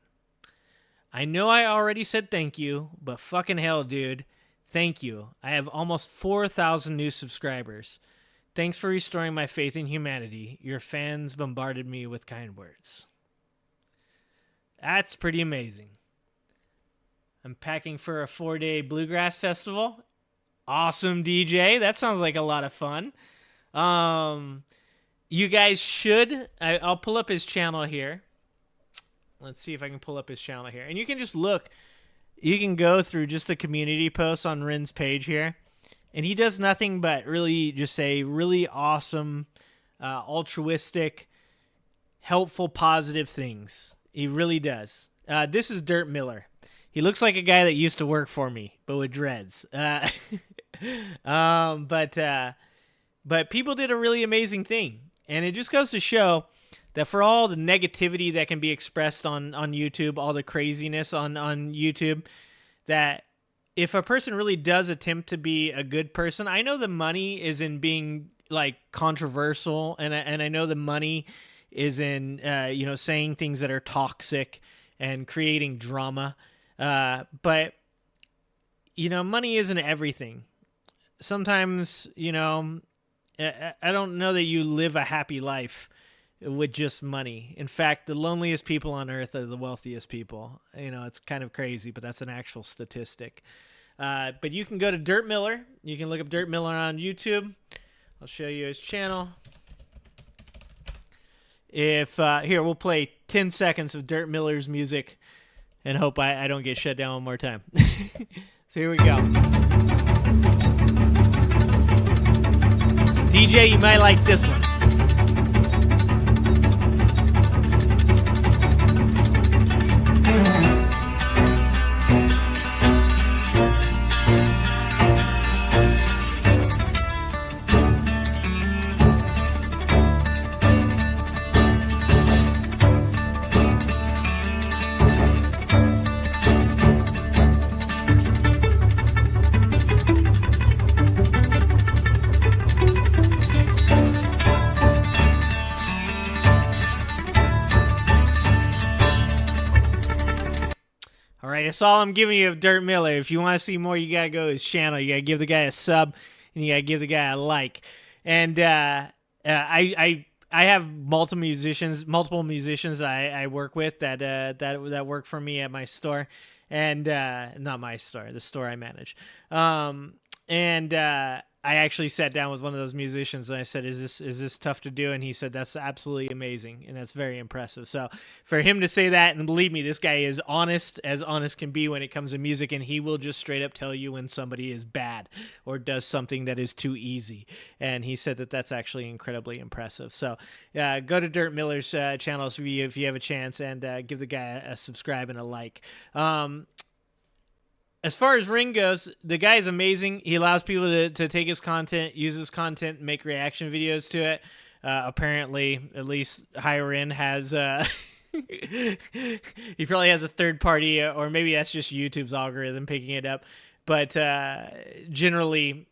I know I already said thank you, but fucking hell, dude. Thank you. I have almost 4,000 new subscribers. Thanks for restoring my faith in humanity. Your fans bombarded me with kind words." That's pretty amazing. I'm packing for a 4-day bluegrass festival. Awesome, DJ. That sounds like a lot of fun. You guys should. I'll pull up his channel here. Let's see if I can pull up his channel here. And you can just look. You can go through just the community posts on Rin's page here. And he does nothing but really just say really awesome, altruistic, helpful, positive things. He really does. This is Dirt Miller. He looks like a guy that used to work for me, but with dreads. But people did a really amazing thing. And it just goes to show that for all the negativity that can be expressed on YouTube, all the craziness on YouTube, that if a person really does attempt to be a good person, I know the money is in being like controversial, and I know the money is in saying things that are toxic and creating drama. But money isn't everything. Sometimes, I don't know that you live a happy life with just money. In fact, the loneliest people on earth are the wealthiest people. It's kind of crazy, but that's an actual statistic. But you can go to Dirt Miller. You can look up Dirt Miller on YouTube. I'll show you his channel. Here, we'll play 10 seconds of Dirt Miller's music and hope I don't get shut down one more time. So here we go. DJ, you might like this one. That's all I'm giving you of Dirt Miller. If you want to see more, you got to go to his channel. You got to give the guy a sub, and you got to give the guy a like. And I have multiple musicians that I work with that work for me at my store, and not my store, the store I manage. I actually sat down with one of those musicians and I said, is this tough to do? And he said, that's absolutely amazing. And that's very impressive. So for him to say that, and believe me, this guy is honest as honest can be when it comes to music. And he will just straight up tell you when somebody is bad or does something that is too easy. And he said that that's actually incredibly impressive. So go to Dirt Miller's channel if you have a chance, and give the guy a subscribe and a like. As far as Ring goes, the guy is amazing. He allows people to take his content, use his content, and make reaction videos to it. Apparently, at least Rin has... he probably has a third party, or maybe that's just YouTube's algorithm picking it up. But generally,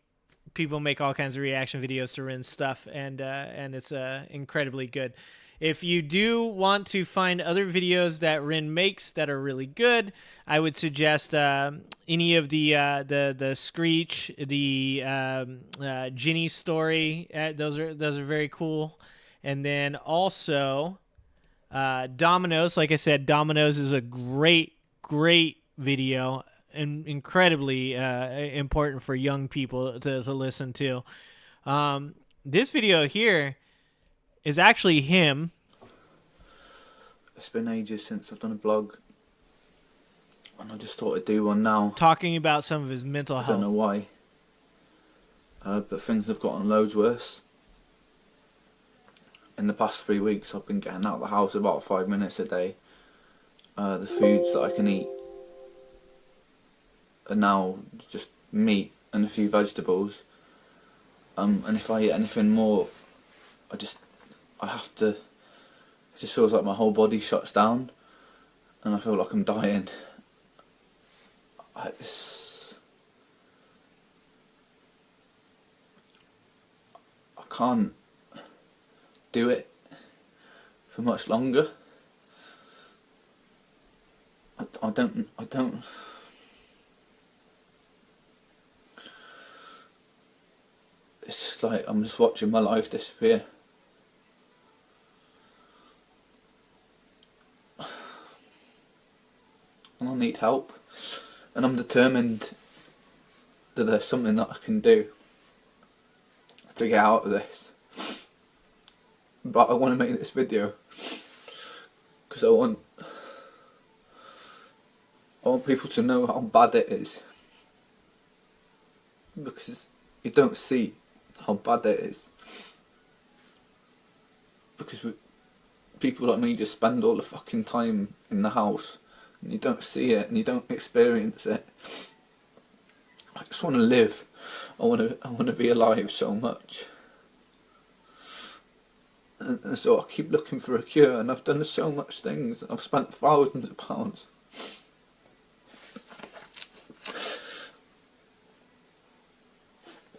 people make all kinds of reaction videos to Rin's stuff, and it's incredibly good. If you do want to find other videos that Rin makes that are really good, I would suggest any of the Screech, the Ginny story. Those are very cool. And then also Dominoes. Like I said, Dominoes is a great video. incredibly important for young people to listen to. This video here is actually him. It's been ages since I've done a blog, and I just thought I'd do one now. Talking about some of his mental health. I don't know why, but things have gotten loads worse. In the past 3 weeks, I've been getting out of the house about 5 minutes a day. The foods that I can eat are now just meat and a few vegetables. And if I eat anything more, I have to. It just feels like my whole body shuts down, and I feel like I'm dying. I can't do it for much longer. I don't. It's just like I'm just watching my life disappear. And I need help, and I'm determined that there's something that I can do to get out of this. But I want to make this video because I want people to know how bad it is, because you don't see how bad it is, because people like me just spend all the fucking time in the house, and you don't see it and you don't experience it. I just want to live. I want to be alive so much. And so I keep looking for a cure, and I've done so much things. I've spent thousands of pounds.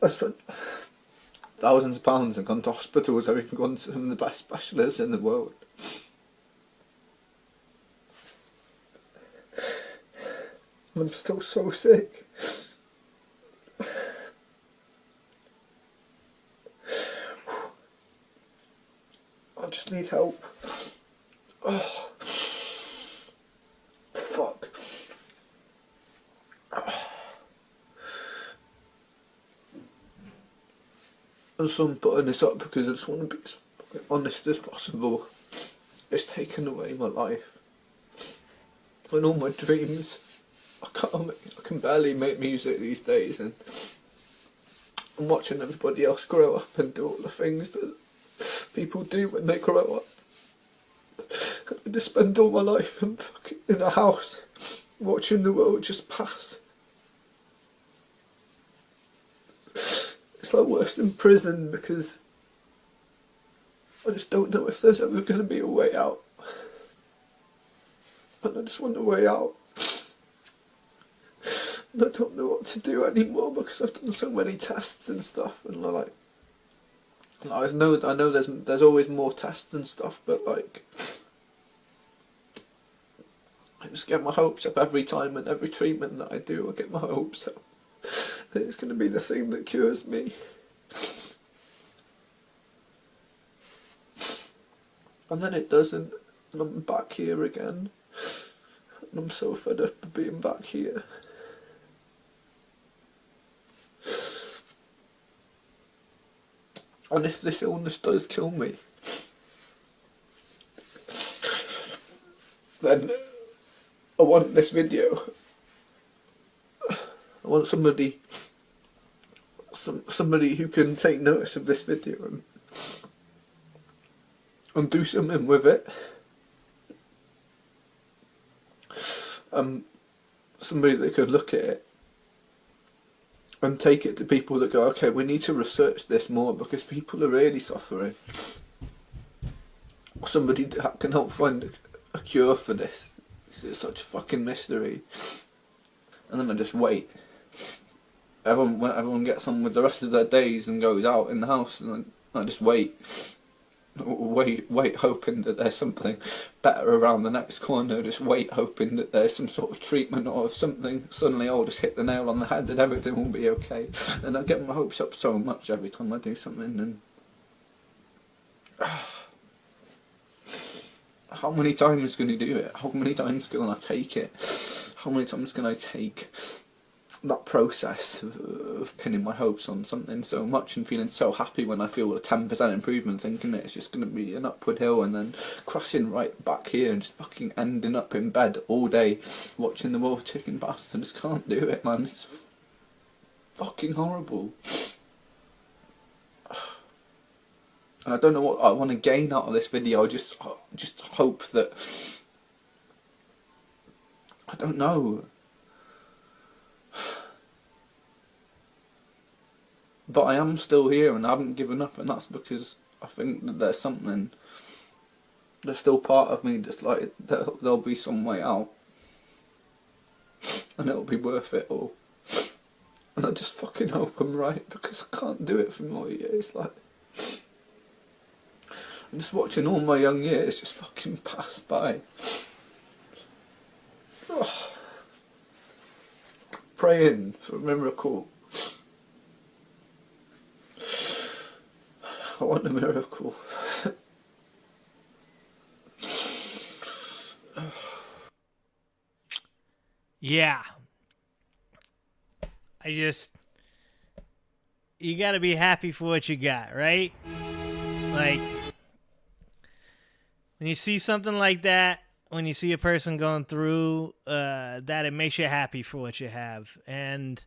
I spent thousands of pounds and gone to hospitals. I've gone to some of the best specialists in the world. And I'm still so sick. I just need help. Oh, fuck. And so I'm putting this up because I just want to be as honest as possible. It's taken away my life and all my dreams. I can barely make music these days, and I'm watching everybody else grow up and do all the things that people do when they grow up. I just spend all my life in a house watching the world just pass. It's like worse than prison, because I just don't know if there's ever going to be a way out. And I just want a way out. And I don't know what to do anymore, because I've done so many tests and stuff, and I know there's always more tests and stuff, but like I just get my hopes up every time, and every treatment that I do, I get my hopes up that it's going to be the thing that cures me. And then it doesn't, and I'm back here again, and I'm so fed up of being back here. And if this illness does kill me, then I want this video. I want somebody who can take notice of this video and do something with it. Somebody that could look at it and take it to people that go, okay, we need to research this more, because people are really suffering. Or somebody that can help find a cure for this. It's such a fucking mystery. And then I just wait. When everyone gets on with the rest of their days and goes out in the house, and I just wait, hoping that there's something better around the next corner. Just wait, hoping that there's some sort of treatment or something. Suddenly I'll just hit the nail on the head and everything will be okay. And I get my hopes up so much every time I do something. And how many times can you do it? How many times can I take it? how many times can I take that process of pinning my hopes on something so much and feeling so happy when I feel a 10% improvement, thinking that it's just going to be an upward hill, and then crashing right back here and just fucking ending up in bed all day watching the world ticking past. I just can't do it, man. It's fucking horrible. And I don't know what I want to gain out of this video. I just hope that, I don't know, but I am still here and I haven't given up, and that's because I think that there's still part of me that's like, there'll be some way out, and it'll be worth it all. And I just fucking hope I'm right, because I can't do it for more years. Like, I'm just watching all my young years just fucking pass by. Oh. Praying for a miracle. I want a miracle. Yeah. You gotta be happy for what you got, right? Like, when you see something like that, when you see a person going through that, it makes you happy for what you have. And,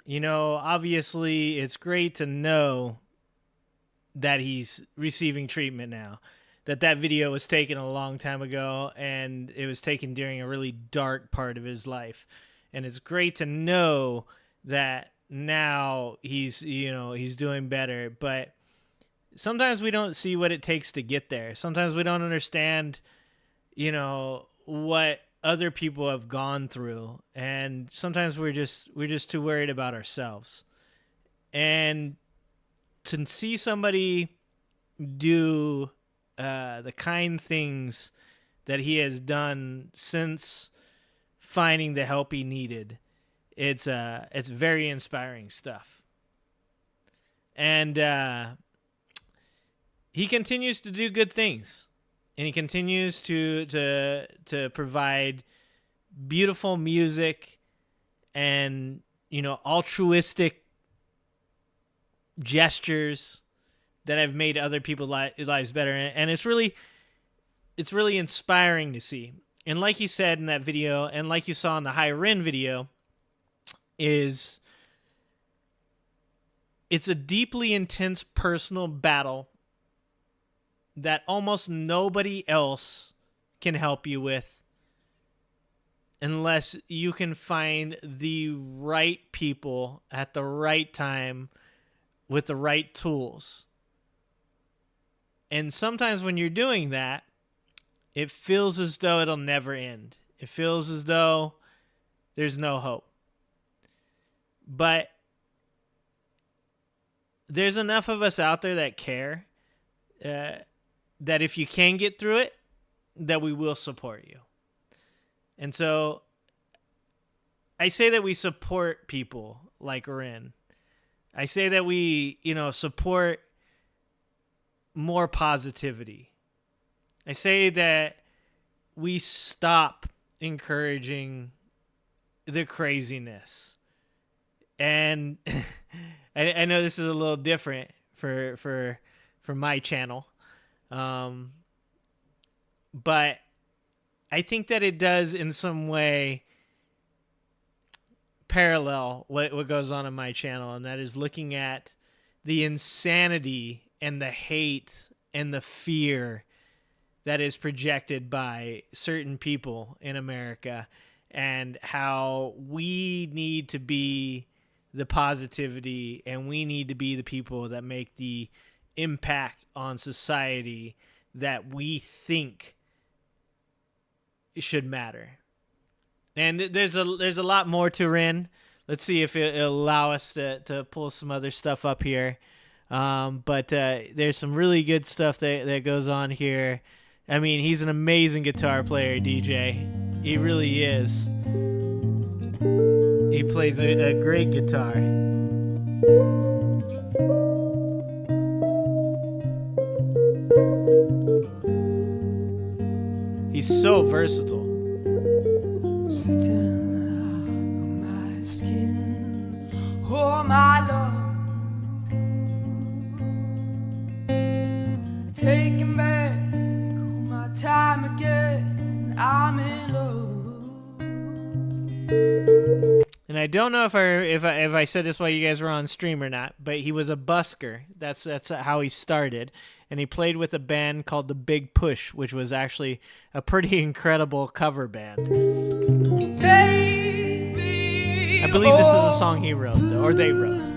you know, obviously it's great to know that he's receiving treatment now. That video was taken a long time ago, and it was taken during a really dark part of his life. And it's great to know that now he's doing better. But sometimes we don't see what it takes to get there. Sometimes we don't understand, what other people have gone through. And sometimes we're just too worried about ourselves. And to see somebody do the kind things that he has done since finding the help he needed, it's very inspiring stuff. And he continues to do good things, and he continues to provide beautiful music and altruistic gestures that have made other people's lives better. And it's really inspiring to see. And like he said in that video, and like you saw in the High Rin video, it's a deeply intense personal battle that almost nobody else can help you with unless you can find the right people at the right time with the right tools. And sometimes when you're doing that, it feels as though it'll never end. It feels as though there's no hope. But there's enough of us out there that care, that if you can get through it, that we will support you. And so I say that we support people like Rin. I say that we, support more positivity. I say that we stop encouraging the craziness. And I know this is a little different for my channel. But I think that it does in some way parallel what goes on in my channel, and that is looking at the insanity and the hate and the fear that is projected by certain people in America, and how we need to be the positivity and we need to be the people that make the impact on society that we think should matter. And there's a lot more to Rin. Let's see if it'll allow us to pull some other stuff up here. But there's some really good stuff that goes on here. I mean, he's an amazing guitar player, DJ. He really is. He plays a great guitar. He's so versatile. Sitting I don't know if I said this while you guys were on stream or not, but he was a busker. That's how he started, and he played with a band called the Big Push, which was actually a pretty incredible cover band. I believe this is a song he wrote, or they wrote.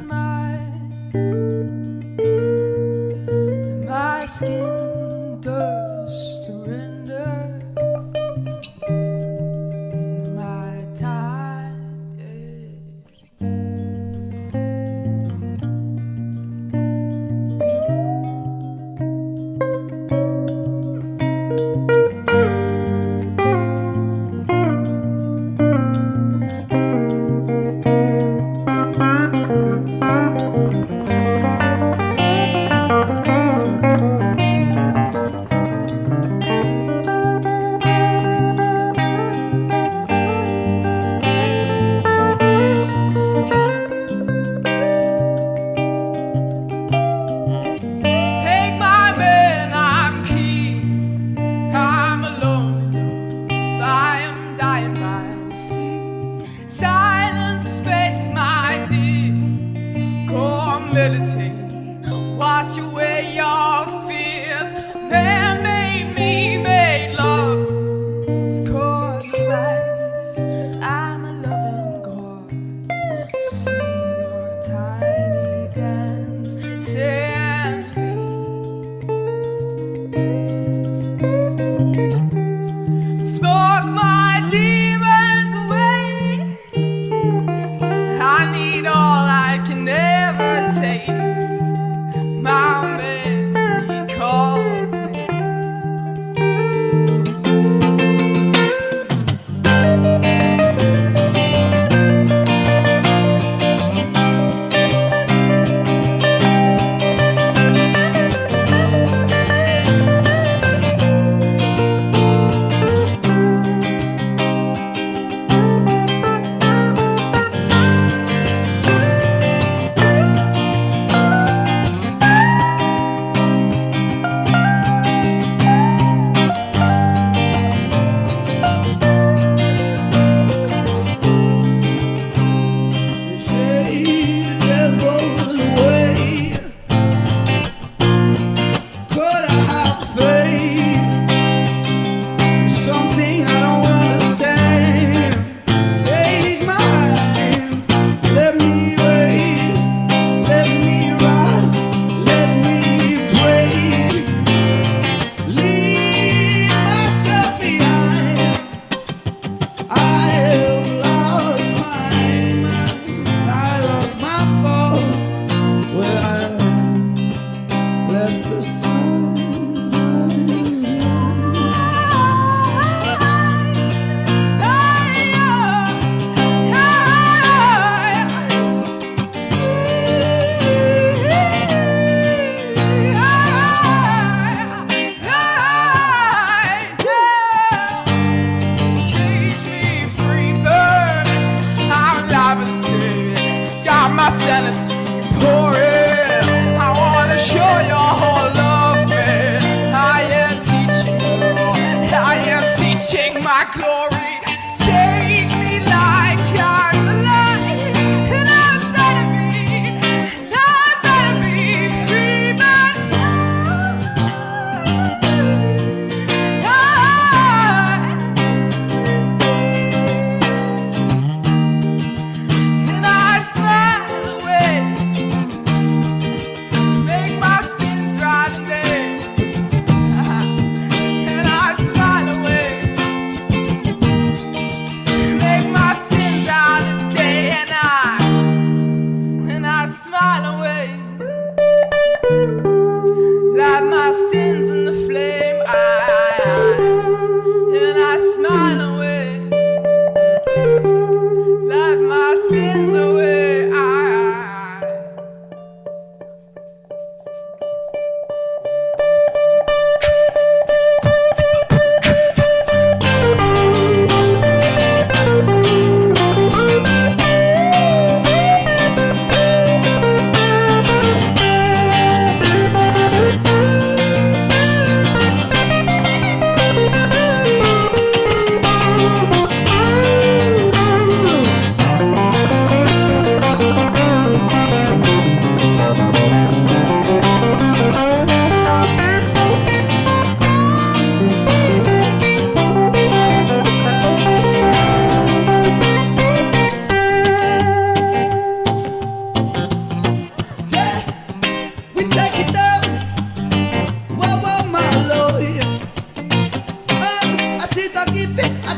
My skin does surrender. My time,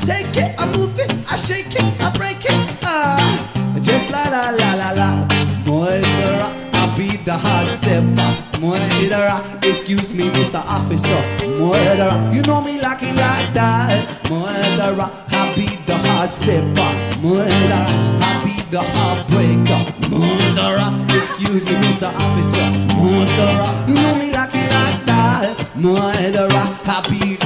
take it, I move it, I shake it, I break it. Just la la la la la. Murderer, I be the hard stepper. Murderer, excuse me, Mr. Officer. Murderer, you know me like it like that. Murderer, I be the hard stepper. Murderer, I be the heartbreaker. Murderer, excuse me, Mr. Officer. Murderer, you know me like it like that. Murderer, I be the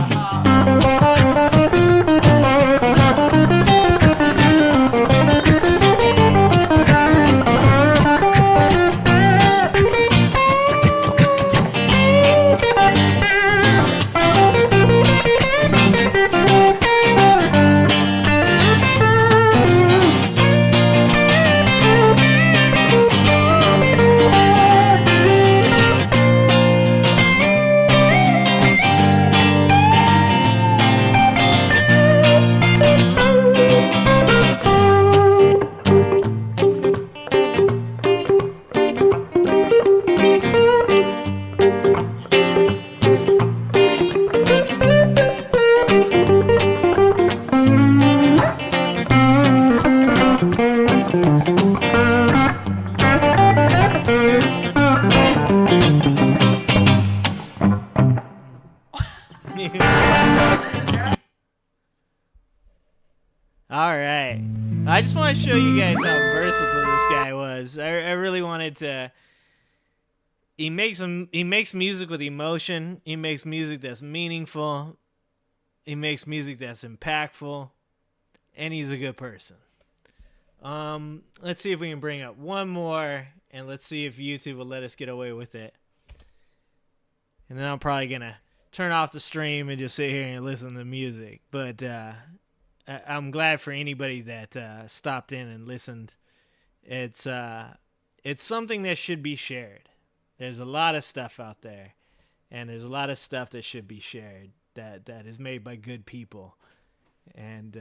All right. I just want to show you guys how versatile this guy was. I really wanted to. He makes music with emotion. He makes music that's meaningful. He makes music that's impactful, and he's a good person. Let's see if we can bring up one more, and let's see if YouTube will let us get away with it. And then I'm probably gonna turn off the stream and just sit here and listen to music. But I'm glad for anybody that stopped in and listened. It's something that should be shared. There's a lot of stuff out there, and there's a lot of stuff that should be shared that is made by good people, and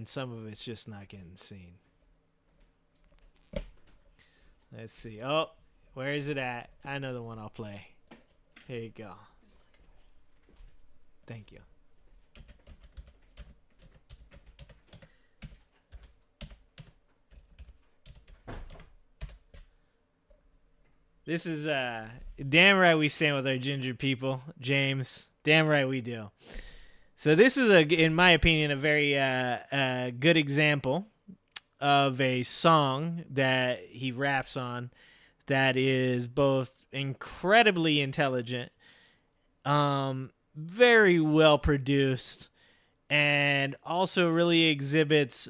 some of it's just not getting seen. Let's see. Oh, where is it at? I know the one I'll play. Here you go. Thank you. This is damn right we stand with our ginger people, James. Damn right we do. So this is in my opinion, a very good example of a song that he raps on that is both incredibly intelligent, very well produced, and also really exhibits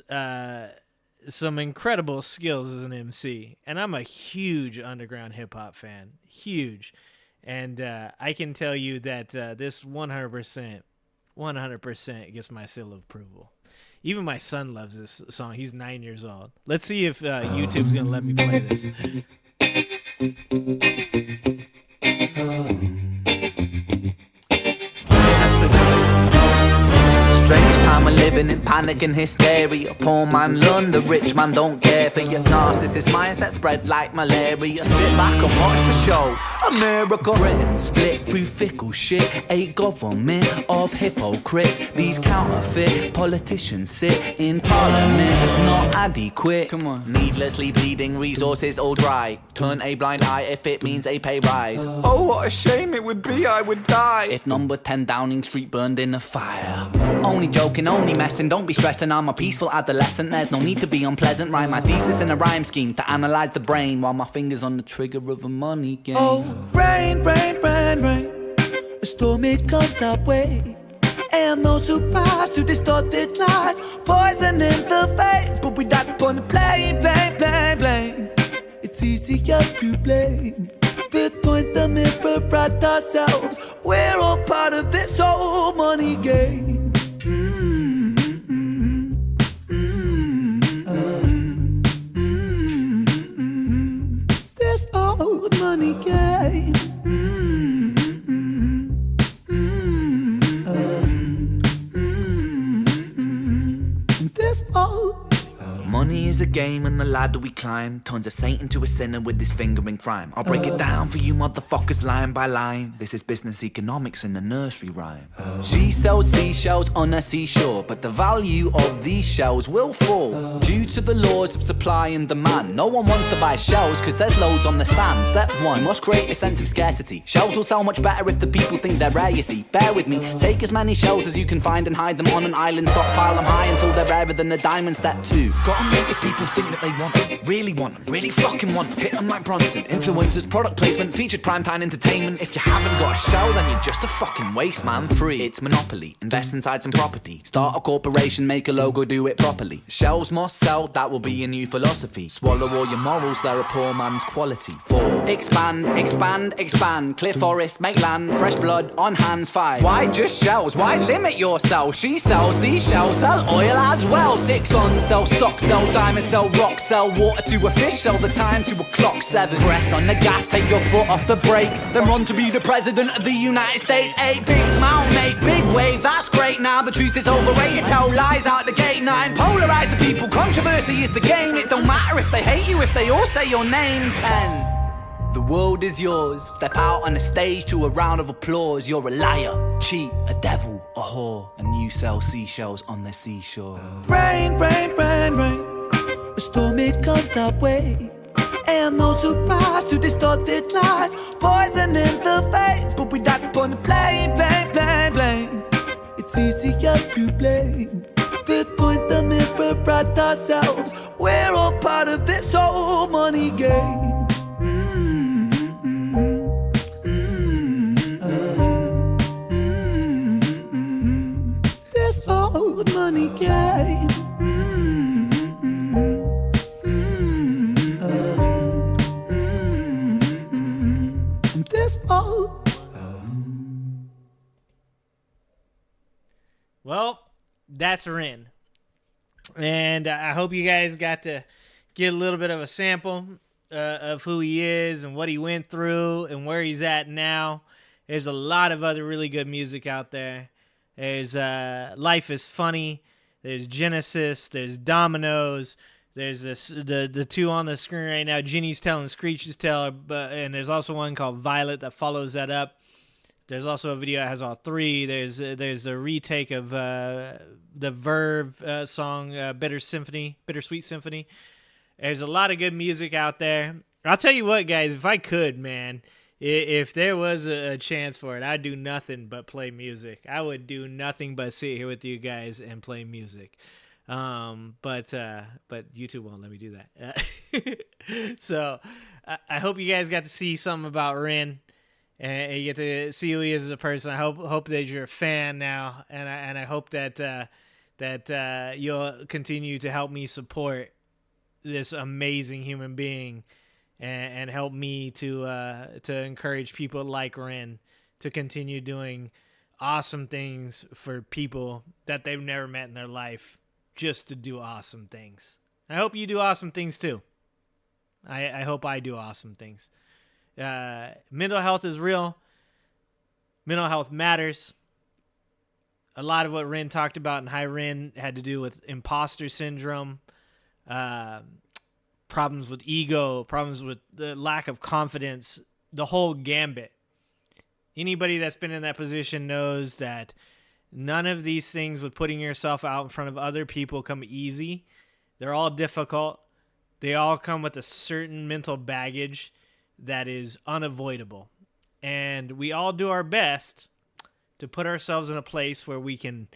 some incredible skills as an MC. And I'm a huge underground hip-hop fan. Huge. And I can tell you that this 100% gets my seal of approval. Even my son loves this song. He's 9 years old. Let's see if YouTube's going to let me play this. Strange time we're living in, panic and hysteria. Poor man learn, the rich man don't care for your narcissist mindset spread like malaria. Sit back and watch the show. America, Britain split through fickle shit. A government of hypocrites. These counterfeit politicians sit in parliament, not adequate. Come on. Needlessly bleeding, resources all dry. Turn a blind eye if it means a pay rise. Oh, what a shame it would be, I would die if number 10 Downing Street burned in a fire. Only joking, only messing, don't be stressing. I'm a peaceful adolescent, there's no need to be unpleasant. Write my thesis in a rhyme scheme to analyze the brain while my fingers on the trigger of a money game. Oh, rain, rain, rain, rain, a storm it comes our way. And no surprise to distorted lies, poison in the veins, but we die upon the blame, blame, blame, blame. It's easier to blame, but point the mirror at ourselves. We're all part of this whole money game. This old money game. This old Money is a game and the ladder we climb turns a saint into a sinner with his finger in crime. I'll break it down for you motherfuckers line by line. This is business economics in a nursery rhyme. She sells seashells on a seashore, but the value of these shells will fall due to the laws of supply and demand. No one wants to buy shells cause there's loads on the sand. Step one, you must create a sense of scarcity. Shells will sell much better if the people think they're rare, you see. Bear with me, take as many shells as you can find and hide them on an island. Stockpile them high until they're rarer than a diamond. Step two, gotta make the people think that they want them, really want them, really fucking want them. Hit them like Bronson. Influencers, product placement, featured primetime entertainment. If you haven't got a shell, then you're just a fucking waste man. Free, it's monopoly. Invest inside some property. Start a corporation, make a logo, do it properly. Shells must sell, that will be your new philosophy. Swallow all your morals, they're a poor man's quality. 4. Expand, expand, expand. Clear forest, make land, fresh blood on hands. 5. Why just shells? Why limit yourself? She sells seashells, sell oil as well. 6. Guns, sell stock, sell diamonds, sell rock, sell water to a fish, sell the time to a clock. 7. Press on the gas, take your foot off the brakes, then run to be the president of the United States. 8. Big smile, make big wave, that's great. Now the truth is overrated, tell lies out the gate. 9. Polarize the people, controversy is the game. It don't matter if they hate you, if they all say your name. 10. The world is yours. Step out on the stage to a round of applause. You're a liar, cheat, a devil, a whore, and you sell seashells on the seashore. Rain, rain, rain, rain. A storm it comes our way, and no surprise to distorted lies. Poison in the veins, but we die upon the blame, blame, blame, blame. It's easier to blame. But point the mirror at ourselves. We're all part of this whole money game. This old money game. This old. Well, that's Rin. And I hope you guys got to get a little bit of a sample of who he is and what he went through and where he's at now. There's a lot of other really good music out there. There's Life is Funny. There's Genesis. There's Dominoes. There's the two on the screen right now, Ginny's Tale and Screech's Tale. And there's also one called Violet that follows that up. There's also a video that has all three. There's a retake of the Verve song, Bittersweet Symphony. There's a lot of good music out there. I'll tell you what, guys, if I could, man, if there was a chance for it, I'd do nothing but play music. I would do nothing but sit here with you guys and play music. But YouTube won't let me do that. So I hope you guys got to see something about Rin. And you get to see who he is as a person. I hope that you're a fan now, and I hope that you'll continue to help me support this amazing human being, and help me to encourage people like Ren to continue doing awesome things for people that they've never met in their life, just to do awesome things. I hope you do awesome things too. I hope I do awesome things. Mental health is real. Mental health matters. A lot of what Ren talked about in High Ren had to do with imposter syndrome, problems with ego, problems with the lack of confidence, the whole gambit. Anybody that's been in that position knows that none of these things with putting yourself out in front of other people come easy. They're all difficult. They all come with a certain mental baggage that is unavoidable. And we all do our best to put ourselves in a place where we can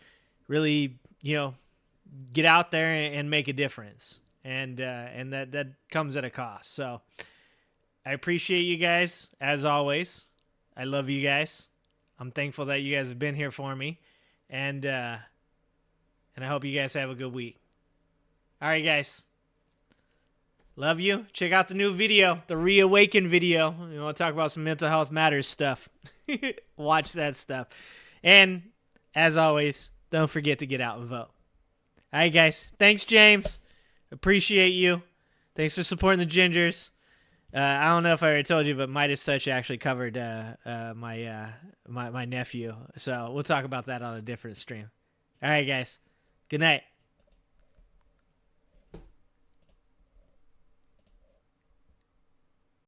really, get out there and make a difference. And that comes at a cost. So I appreciate you guys, as always. I love you guys. I'm thankful that you guys have been here for me. And I hope you guys have a good week. All right, guys. Love you. Check out the new video, the Reawaken video. You want to talk about some mental health matters stuff. Watch that stuff. And, as always, don't forget to get out and vote. All right, guys. Thanks, James. Appreciate you. Thanks for supporting the Gingers. I don't know if I already told you, but Midas Touch actually covered my nephew. So we'll talk about that on a different stream. All right, guys. Good night.